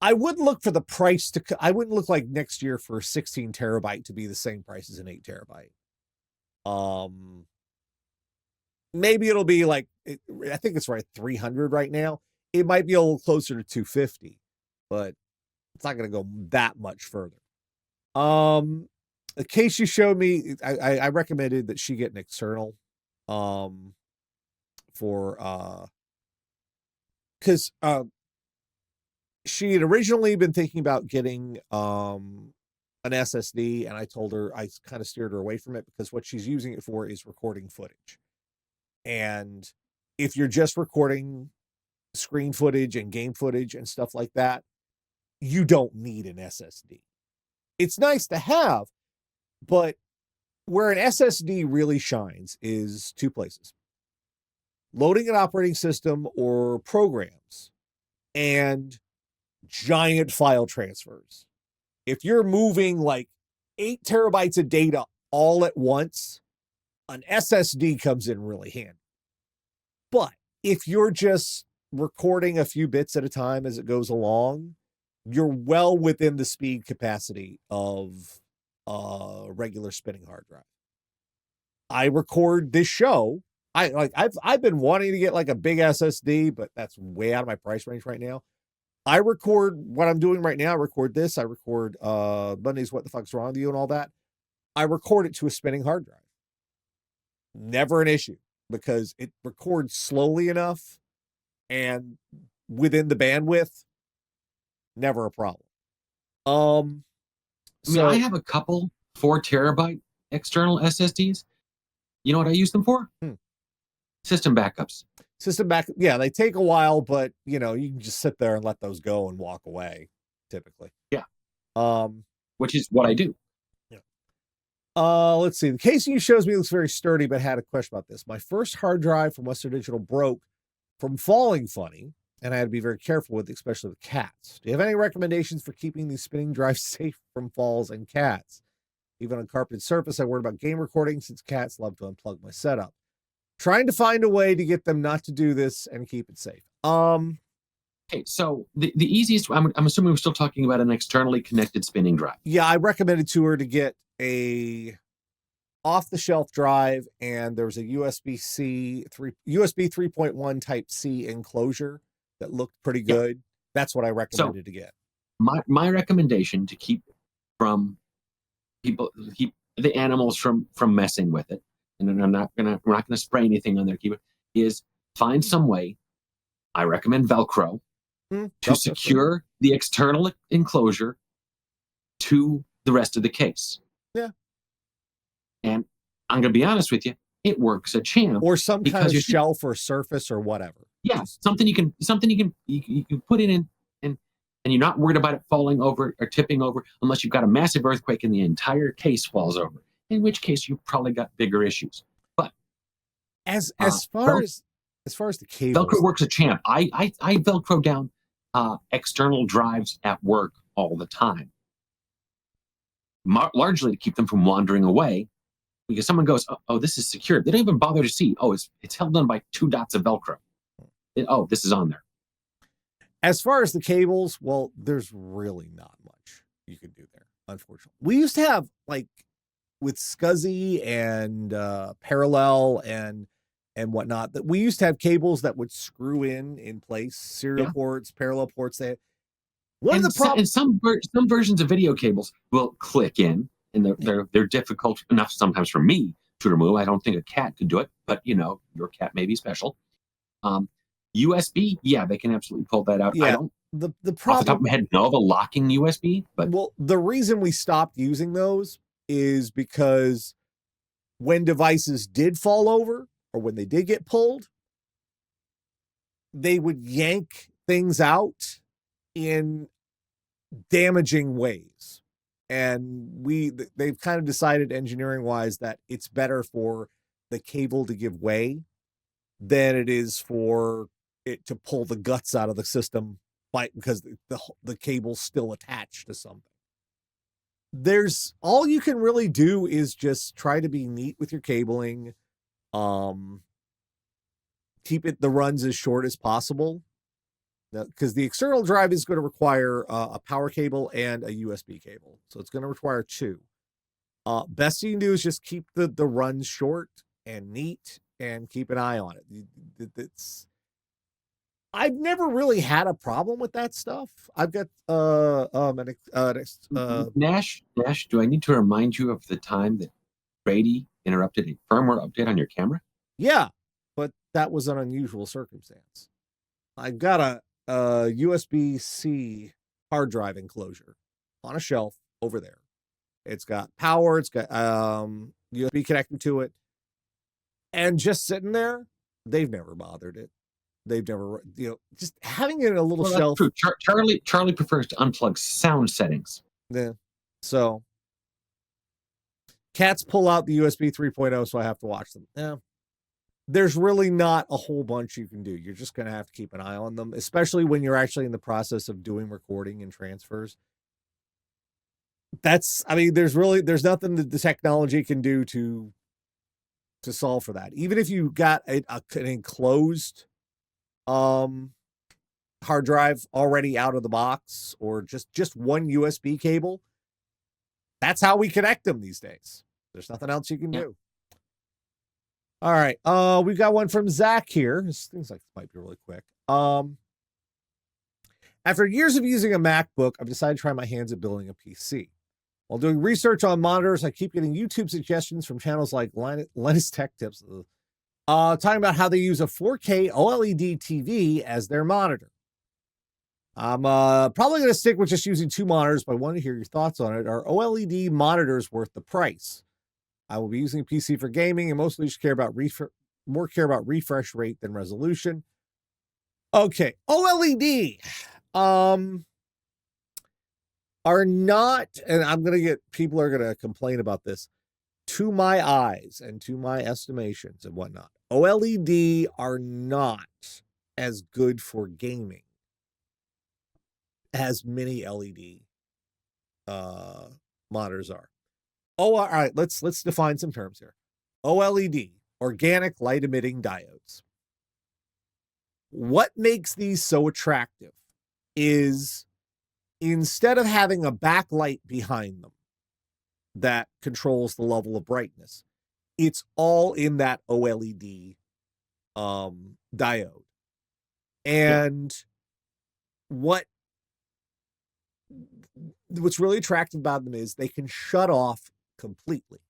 I wouldn't look for the price to. I wouldn't look like next year for a 16 terabyte to be the same price as an 8 terabyte. Maybe it'll be like I think it's right 300 right now. It might be a little closer to 250, but it's not going to go that much further. The case you showed me, I recommended that she get an external, for because she had originally been thinking about getting an SSD, and I told her, I kind of steered her away from it because what she's using it for is recording footage. And if you're just recording screen footage and game footage and stuff like that, you don't need an SSD. It's nice to have, but where an SSD really shines is two places: loading an operating system or programs, and giant file transfers. If you're moving like 8 terabytes of data all at once, an SSD comes in really handy. But if you're just recording a few bits at a time as it goes along, you're well within the speed capacity of a regular spinning hard drive. I record this show. I've been wanting to get like a big SSD, but that's way out of my price range right now. I record what I'm doing right now. I record this. I record Monday's What the Fuck's Wrong with You and all that. I record it to a spinning hard drive. Never an issue because it records slowly enough and within the bandwidth. Never a problem.
I mean, I have a couple 4 terabyte external SSDs. You know what I use them for? System backups.
System back, yeah, they take a while, but you know, you can just sit there and let those go and walk away, typically.
Yeah.
Um,
which is what I do.
Yeah. Let's see. The casing shows me looks very sturdy, but had a question about this. My first hard drive from Western Digital broke from falling funny, and I had to be very careful with it, especially with cats. Do you have any recommendations for keeping these spinning drives safe from falls and cats? Even on carpeted surface, I worry about game recording since cats love to unplug my setup. Trying to find a way to get them not to do this and keep it safe.
Okay, so the easiest, I'm assuming we're still talking about an externally connected spinning drive.
Yeah, I recommended to her to get a off-the-shelf drive, and there's a USB 3.1 Type C enclosure that looked pretty good. Yeah. That's what I recommended to get.
My recommendation to keep the animals from messing with it, and we're not gonna spray anything on their keyboard, is find some way. I recommend Velcro to secure the external enclosure to the rest of the case.
Yeah.
And I'm gonna be honest with you, it works a champ.
Or some kind of shelf or surface or whatever.
Yeah, something you can put it in, and you're not worried about it falling over or tipping over unless you've got a massive earthquake and the entire case falls over. In which case you've probably got bigger issues. But
as far as the cables,
Velcro works a champ. I Velcro down external drives at work all the time, largely to keep them from wandering away. Because someone goes, oh, this is secure. They don't even bother to see. Oh, it's held on by 2 dots of Velcro. This is on there.
As far as the cables, well, there's really not much you can do there, unfortunately. We used to have, like, with SCSI and Parallel and whatnot, that we used to have cables that would screw in place, serial ports, parallel ports. And
some versions of video cables will click in, and they're difficult enough sometimes for me to remove. I don't think a cat could do it, but your cat may be special. USB, yeah, they can absolutely pull that out.
Yeah,
I don't
the
off
problem,
the top of my head know of a locking USB, but
the reason we stopped using those is because when devices did fall over or when they did get pulled, they would yank things out in damaging ways. And they've kind of decided engineering wise that it's better for the cable to give way than it is for it to pull the guts out of the system because the cable's still attached to something. All you can really do is just try to be neat with your cabling. keep the runs as short as possible, because the external drive is going to require a power cable and a USB cable, so it's going to require two. Best you can do is just keep the runs short and neat, and keep an eye on it. I've never really had a problem with that stuff. I've got
Nash, do I need to remind you of the time that Brady interrupted a firmware update on your camera?
Yeah, but that was an unusual circumstance. I've got a USB-C hard drive enclosure on a shelf over there. It's got power, it's got USB connected to it, and just sitting there, they've never bothered it. They've never, just having it in a little shelf.
That's true. Charlie prefers to unplug sound settings.
Yeah. So cats pull out the USB 3.0, so I have to watch them. Yeah. There's really not a whole bunch you can do. You're just going to have to keep an eye on them, especially when you're actually in the process of doing recording and transfers. There's nothing that the technology can do to solve for that. Even if you got an enclosed hard drive already out of the box, or just one USB cable, that's how we connect them these days. There's nothing else you can do. All right. We've got one from Zach here. This things like might be really quick. After years of using a MacBook, I've decided to try my hands at building a PC. While doing research on monitors, I keep getting YouTube suggestions from channels like Linus Tech Tips, talking about how they use a 4K OLED TV as their monitor. I'm probably going to stick with just using two monitors, but I want to hear your thoughts on it. Are OLED monitors worth the price? I will be using a PC for gaming and mostly just care about refresh rate than resolution. Okay, OLED are not, and people are going to complain about this, to my eyes and to my estimations and whatnot, OLED are not as good for gaming as mini LED monitors are. All right, let's define some terms here. OLED, organic light emitting diodes. What makes these so attractive is, instead of having a backlight behind them that controls the level of brightness, it's all in that OLED diode. And what's really attractive about them is they can shut off completely.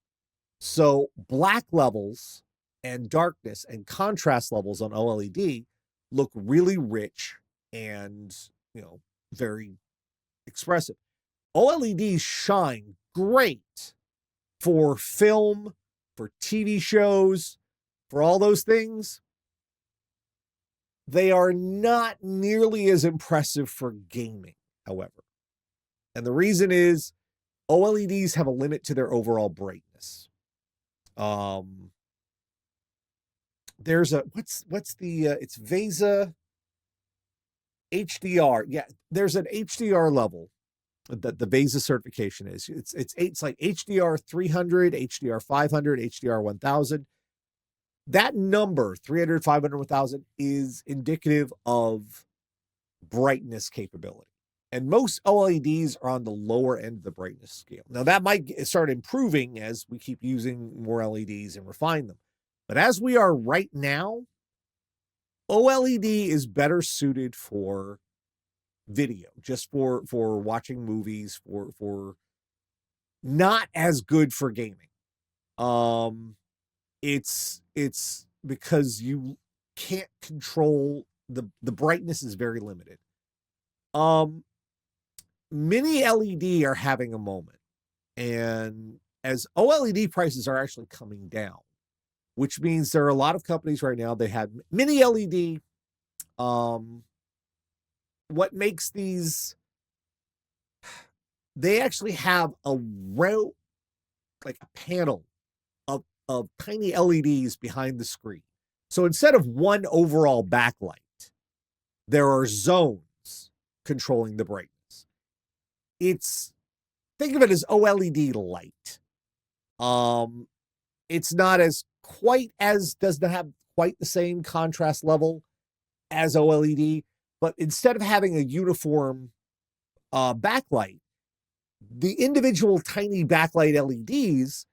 So black levels and darkness and contrast levels on OLED look really rich and, very expressive. OLEDs shine great for film, for TV shows, for all those things. They are not nearly as impressive for gaming, however. And the reason is OLEDs have a limit to their overall brightness. There's a, it's VESA HDR. Yeah, there's an HDR level that the VESA certification is. It's like HDR 300, HDR 500, HDR 1000. That number, 300, 500, 1000, is indicative of brightness capability. And most OLEDs are on the lower end of the brightness scale. Now, that might start improving as we keep using more LEDs and refine them. But as we are right now, OLED is better suited for video, just for watching movies, for not as good for gaming. It's because you can't control the brightness is very limited. Mini LED are having a moment, and as OLED prices are actually coming down, which means there are a lot of companies right now, they have mini LED. What makes these, they actually have a row, like a panel of tiny LEDs behind the screen. So instead of one overall backlight, there are zones controlling the brightness. Think of it as OLED light. It's not as doesn't have quite the same contrast level as OLED, but instead of having a uniform backlight, the individual tiny backlight LEDs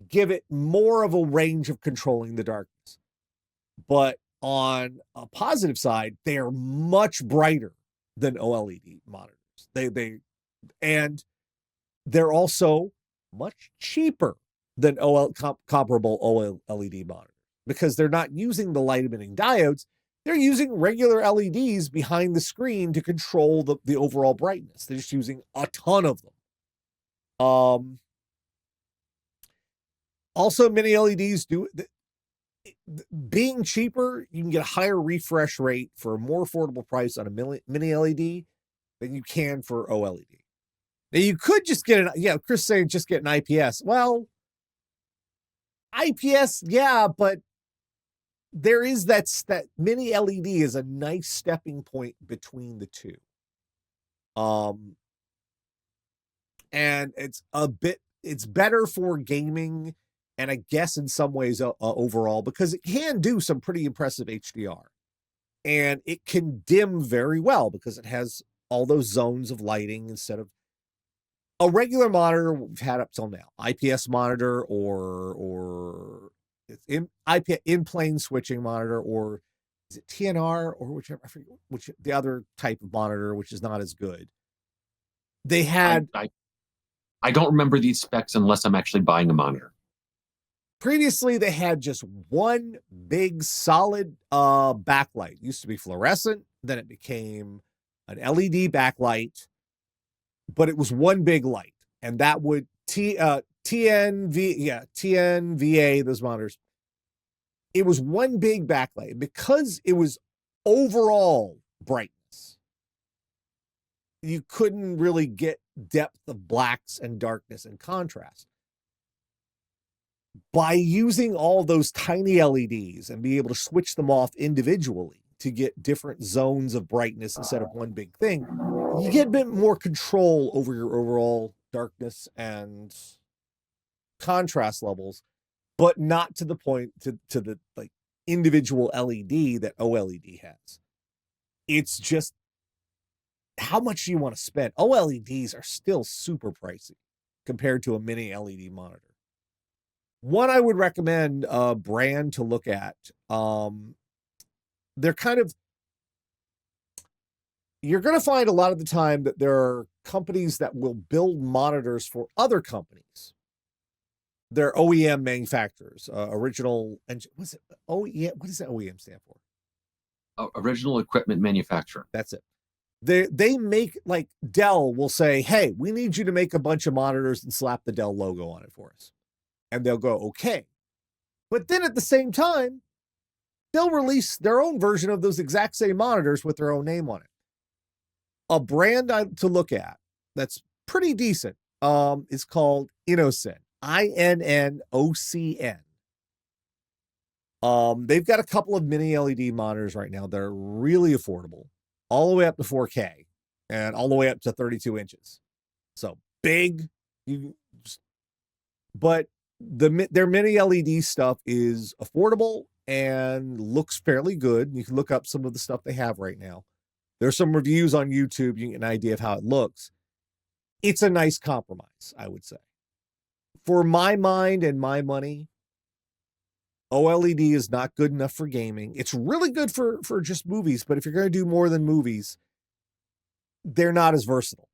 give it more of a range of controlling the darkness. But on a positive side, they are much brighter than OLED monitors. And they're also much cheaper than comparable OLED monitors because they're not using the light emitting diodes. They're using regular LEDs behind the screen to control the overall brightness. They're just using a ton of them. Also, mini LEDs being cheaper, you can get a higher refresh rate for a more affordable price on a mini LED than you can for OLED. Now, you could just get Chris saying just get an IPS. Well, IPS, yeah, but there is that mini LED is a nice stepping point between the two. And it's better for gaming, and I guess in some ways overall, because it can do some pretty impressive HDR, and it can dim very well because it has all those zones of lighting instead of a regular monitor we've had up till now, IPS monitor or in plane switching monitor, or is it TNR or whichever, I forget which the other type of monitor, which is not as good. They had
I don't remember these specs unless I'm actually buying a monitor.
Previously, they had just one big solid backlight. It used to be fluorescent, then it became an LED backlight, but it was one big light, and that would TNVA, those monitors. It was one big backlight because it was overall brightness. You couldn't really get depth of blacks and darkness and contrast. By using all those tiny LEDs and be able to switch them off individually to get different zones of brightness instead of one big thing, you get a bit more control over your overall darkness and contrast levels, but not to the point to the like individual LED that OLED has. It's just how much do you want to spend? OLEDs are still super pricey compared to a mini LED monitor. One I would recommend a brand to look at. They're kind of, you're going to find a lot of the time that there are companies that will build monitors for other companies. They're OEM manufacturers, original, and what's it? OEM, what does that OEM stand for?
Original equipment manufacturer.
That's it. They make, like Dell will say, hey, we need you to make a bunch of monitors and slap the Dell logo on it for us. And they'll go, okay. But then at the same time, they'll release their own version of those exact same monitors with their own name on it. A brand to look at that's pretty decent is called Innocen, INNOCN. They've got a couple of mini LED monitors right now that are really affordable, all the way up to 4K and all the way up to 32 inches. So big, but their mini LED stuff is affordable and looks fairly good. You can look up some of the stuff they have right now. There's some reviews on YouTube. You can get an idea of how it looks. It's a nice compromise, I would say. For my mind and my money, OLED is not good enough for gaming. It's really good for just movies, but if you're going to do more than movies, they're not as versatile.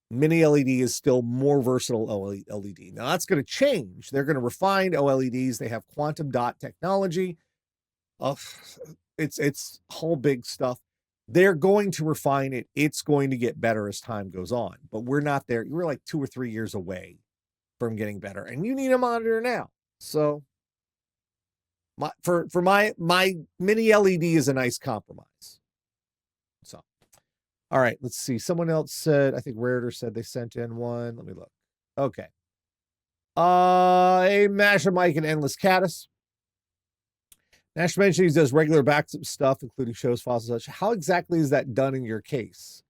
Mini LED is still more versatile LED. Now that's going to change. They're going to refine OLEDs. They have quantum dot technology. It's whole big stuff. They're going to refine it. It's going to get better as time goes on, but we're not there. We're like 2 or 3 years away from getting better, and you need a monitor now. So for my mini LED is a nice compromise. So, all right, let's see. Someone else said, I think Raritor said they sent in one. Let me look. Okay. A Masha Mike and Endless Caddis. Nash mentioned he does regular backup stuff, including shows, files, and such. How exactly is that done in your case?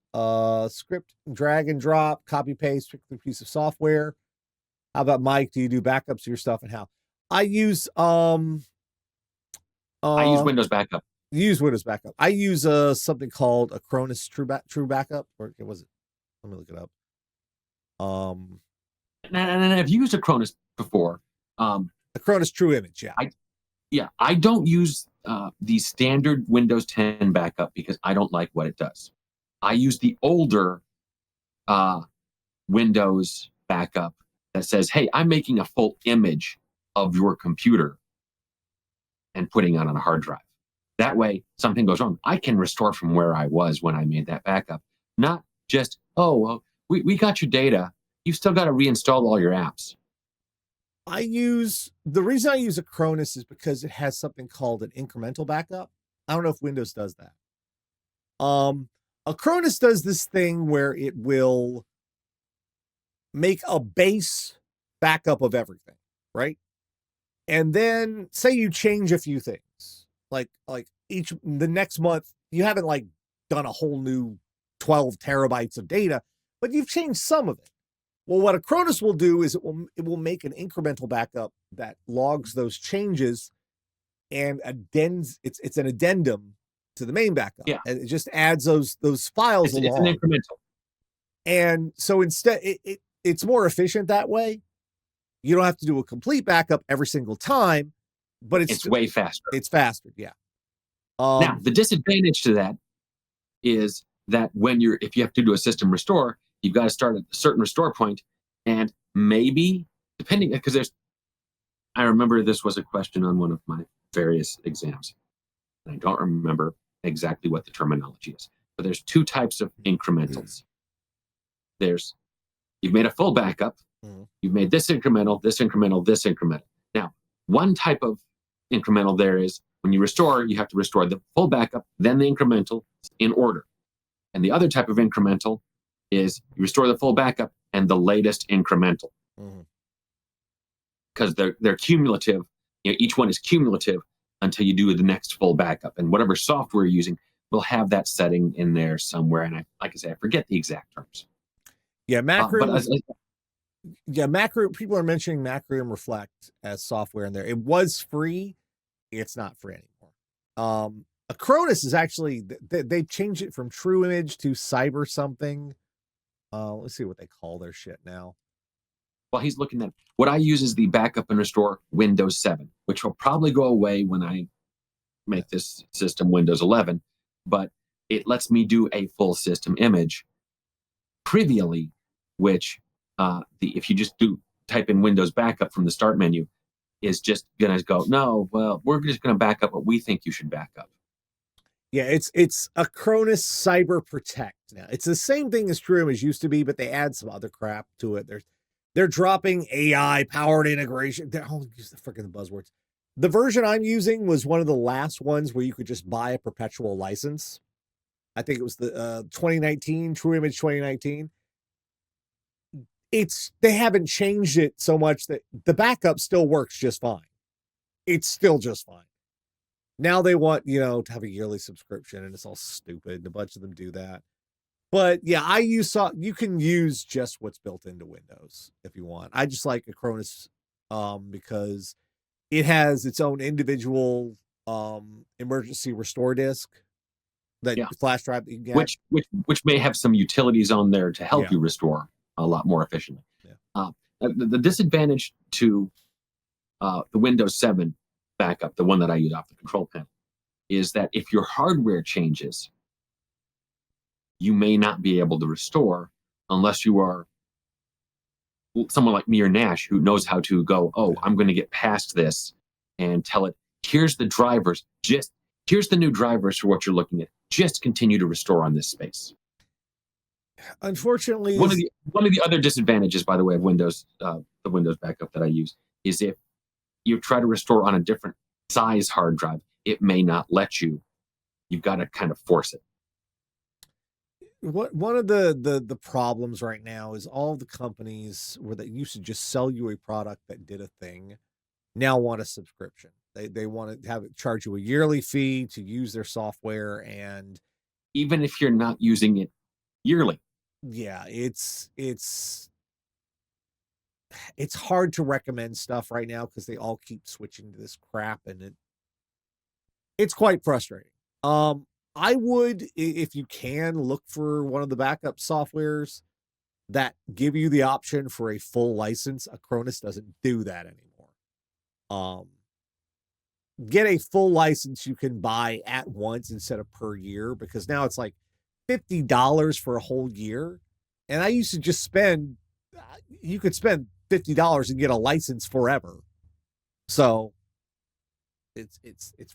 Script, drag and drop, copy paste, particular piece of software. How about Mike? Do you do backups of your stuff, and how? I use
I use Windows Backup.
You use Windows Backup. I use something called Acronis True Backup, or was it? Let me look it up.
And I've used Acronis before.
Acronis True Image, yeah.
I don't use the standard Windows 10 backup because I don't like what it does. I use the older Windows backup that says, hey, I'm making a full image of your computer and putting it on a hard drive. That way, something goes wrong, I can restore from where I was when I made that backup. Not just, oh, well, we got your data. You've still got to reinstall all your apps.
The reason I use Acronis is because it has something called an incremental backup. I don't know if Windows does that. Acronis does this thing where it will make a base backup of everything, right? And then say you change a few things, like the next month you haven't like done a whole new 12 terabytes of data, but you've changed some of it. Well, what Acronis will do is it will make an incremental backup that logs those changes and addends. It's an addendum to the main backup.
Yeah,
and it just adds those files along.
It's an incremental.
And so instead, it's more efficient that way. You don't have to do a complete backup every single time, but it's
way faster.
It's faster, yeah.
Now, the disadvantage to that is that if you have to do a system restore, you've got to start at a certain restore point, and maybe depending, because I remember this was a question on one of my various exams. I don't remember exactly what the terminology is, but there's two types of incrementals. You've made a full backup, you've made this incremental, this incremental, this incremental. Now, one type of incremental there is when you restore, you have to restore the full backup, then the incremental in order. And the other type of incremental is you restore the full backup and the latest incremental. Because they're cumulative. Each one is cumulative until you do the next full backup. And whatever software you're using will have that setting in there somewhere. And like I say, I forget the exact terms.
Yeah, Macrium. Macrium. People are mentioning Macrium Reflect as software in there. It was free. It's not free anymore. Acronis is actually they've changed it from True Image to Cyber something. Let's see what they call their shit now.
Well, he's looking at what I use is the backup and restore Windows 7, which will probably go away when I make this system Windows 11, but it lets me do a full system image trivially, which if you just type in Windows backup from the start menu, is just going to go, no, well, we're just going to back up what we think you should back up.
Yeah, it's Acronis Cyber Protect now. It's the same thing as True Image used to be, but they add some other crap to it. They're dropping AI powered integration. I'll use the freaking buzzwords. The version I'm using was one of the last ones where you could just buy a perpetual license. I think it was the 2019 True Image 2019. They haven't changed it so much that the backup still works just fine. It's still just fine. Now they want, to have a yearly subscription, and it's all stupid. A bunch of them do that. But yeah, you can use just what's built into Windows if you want. I just like Acronis because it has its own individual emergency restore disk flash drive that you can get.
Which may have some utilities on there to help you restore a lot more efficiently. Yeah. The disadvantage to the Windows 7 backup, the one that I use off the control panel, is that if your hardware changes, you may not be able to restore unless you are someone like me or Nash who knows how to go, I'm going to get past this and tell it, here's the drivers, here's the new drivers for what you're looking at. Just continue to restore on this space.
Unfortunately,
one of the other disadvantages, by the way, of Windows, the Windows backup that I use, is if you try to restore on a different size hard drive, it may not let you. You've got to kind of force it.
One of the problems right now is all the companies where they used to just sell you a product that did a thing now want a subscription. They want to charge you a yearly fee to use their software, and
even if you're not using it yearly.
Yeah, it's hard to recommend stuff right now because they all keep switching to this crap, and It's quite frustrating. I would, if you can, look for one of the backup softwares that give you the option for a full license. Acronis doesn't do that anymore. Get a full license you can buy at once instead of per year, because now it's like $50 for a whole year. And I used to just spend, you could spend $50 and get a license forever. So it's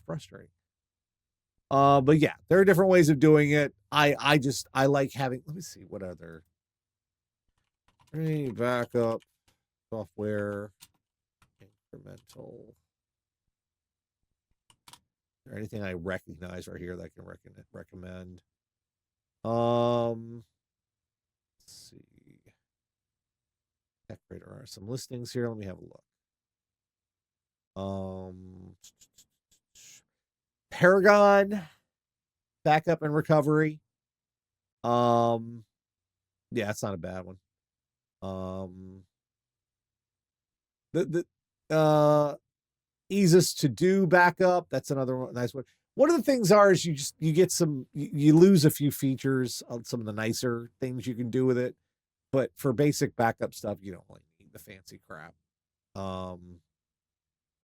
frustrating. But yeah, there are different ways of doing it. I like having, let me see what other backup software incremental. Is there anything I recognize right here that I can recommend? Let's see. Decorator are some listings here. Let me have a look. Paragon backup and recovery. Yeah, it's not a bad one. The easiest to do backup. That's another nice one. One of the things is you get some, you lose a few features on some of the nicer things you can do with it, but for basic backup stuff, you don't really need the fancy crap.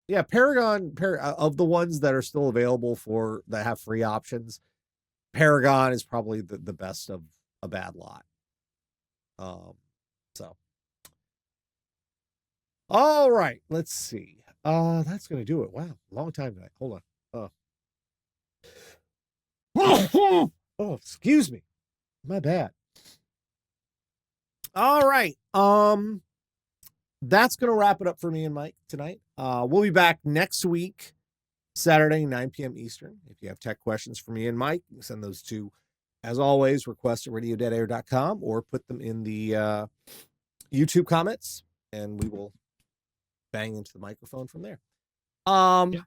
Yeah, Paragon, of the ones that are still available that have free options, Paragon is probably the best of a bad lot. So all right, let's see. That's gonna do it. Wow, long time tonight. Hold on. Oh, excuse me. My bad. All right. That's gonna wrap it up for me and Mike tonight. We'll be back next week, Saturday, 9 p.m. Eastern. If you have tech questions for me and Mike, you can send those to, as always, request at radiodeadair.com or put them in the YouTube comments, and we will bang into the microphone from there. Yeah.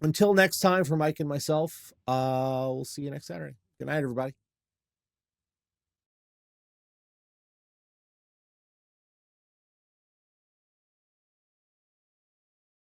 Until next time, for Mike and myself, we'll see you next Saturday. Good night, everybody.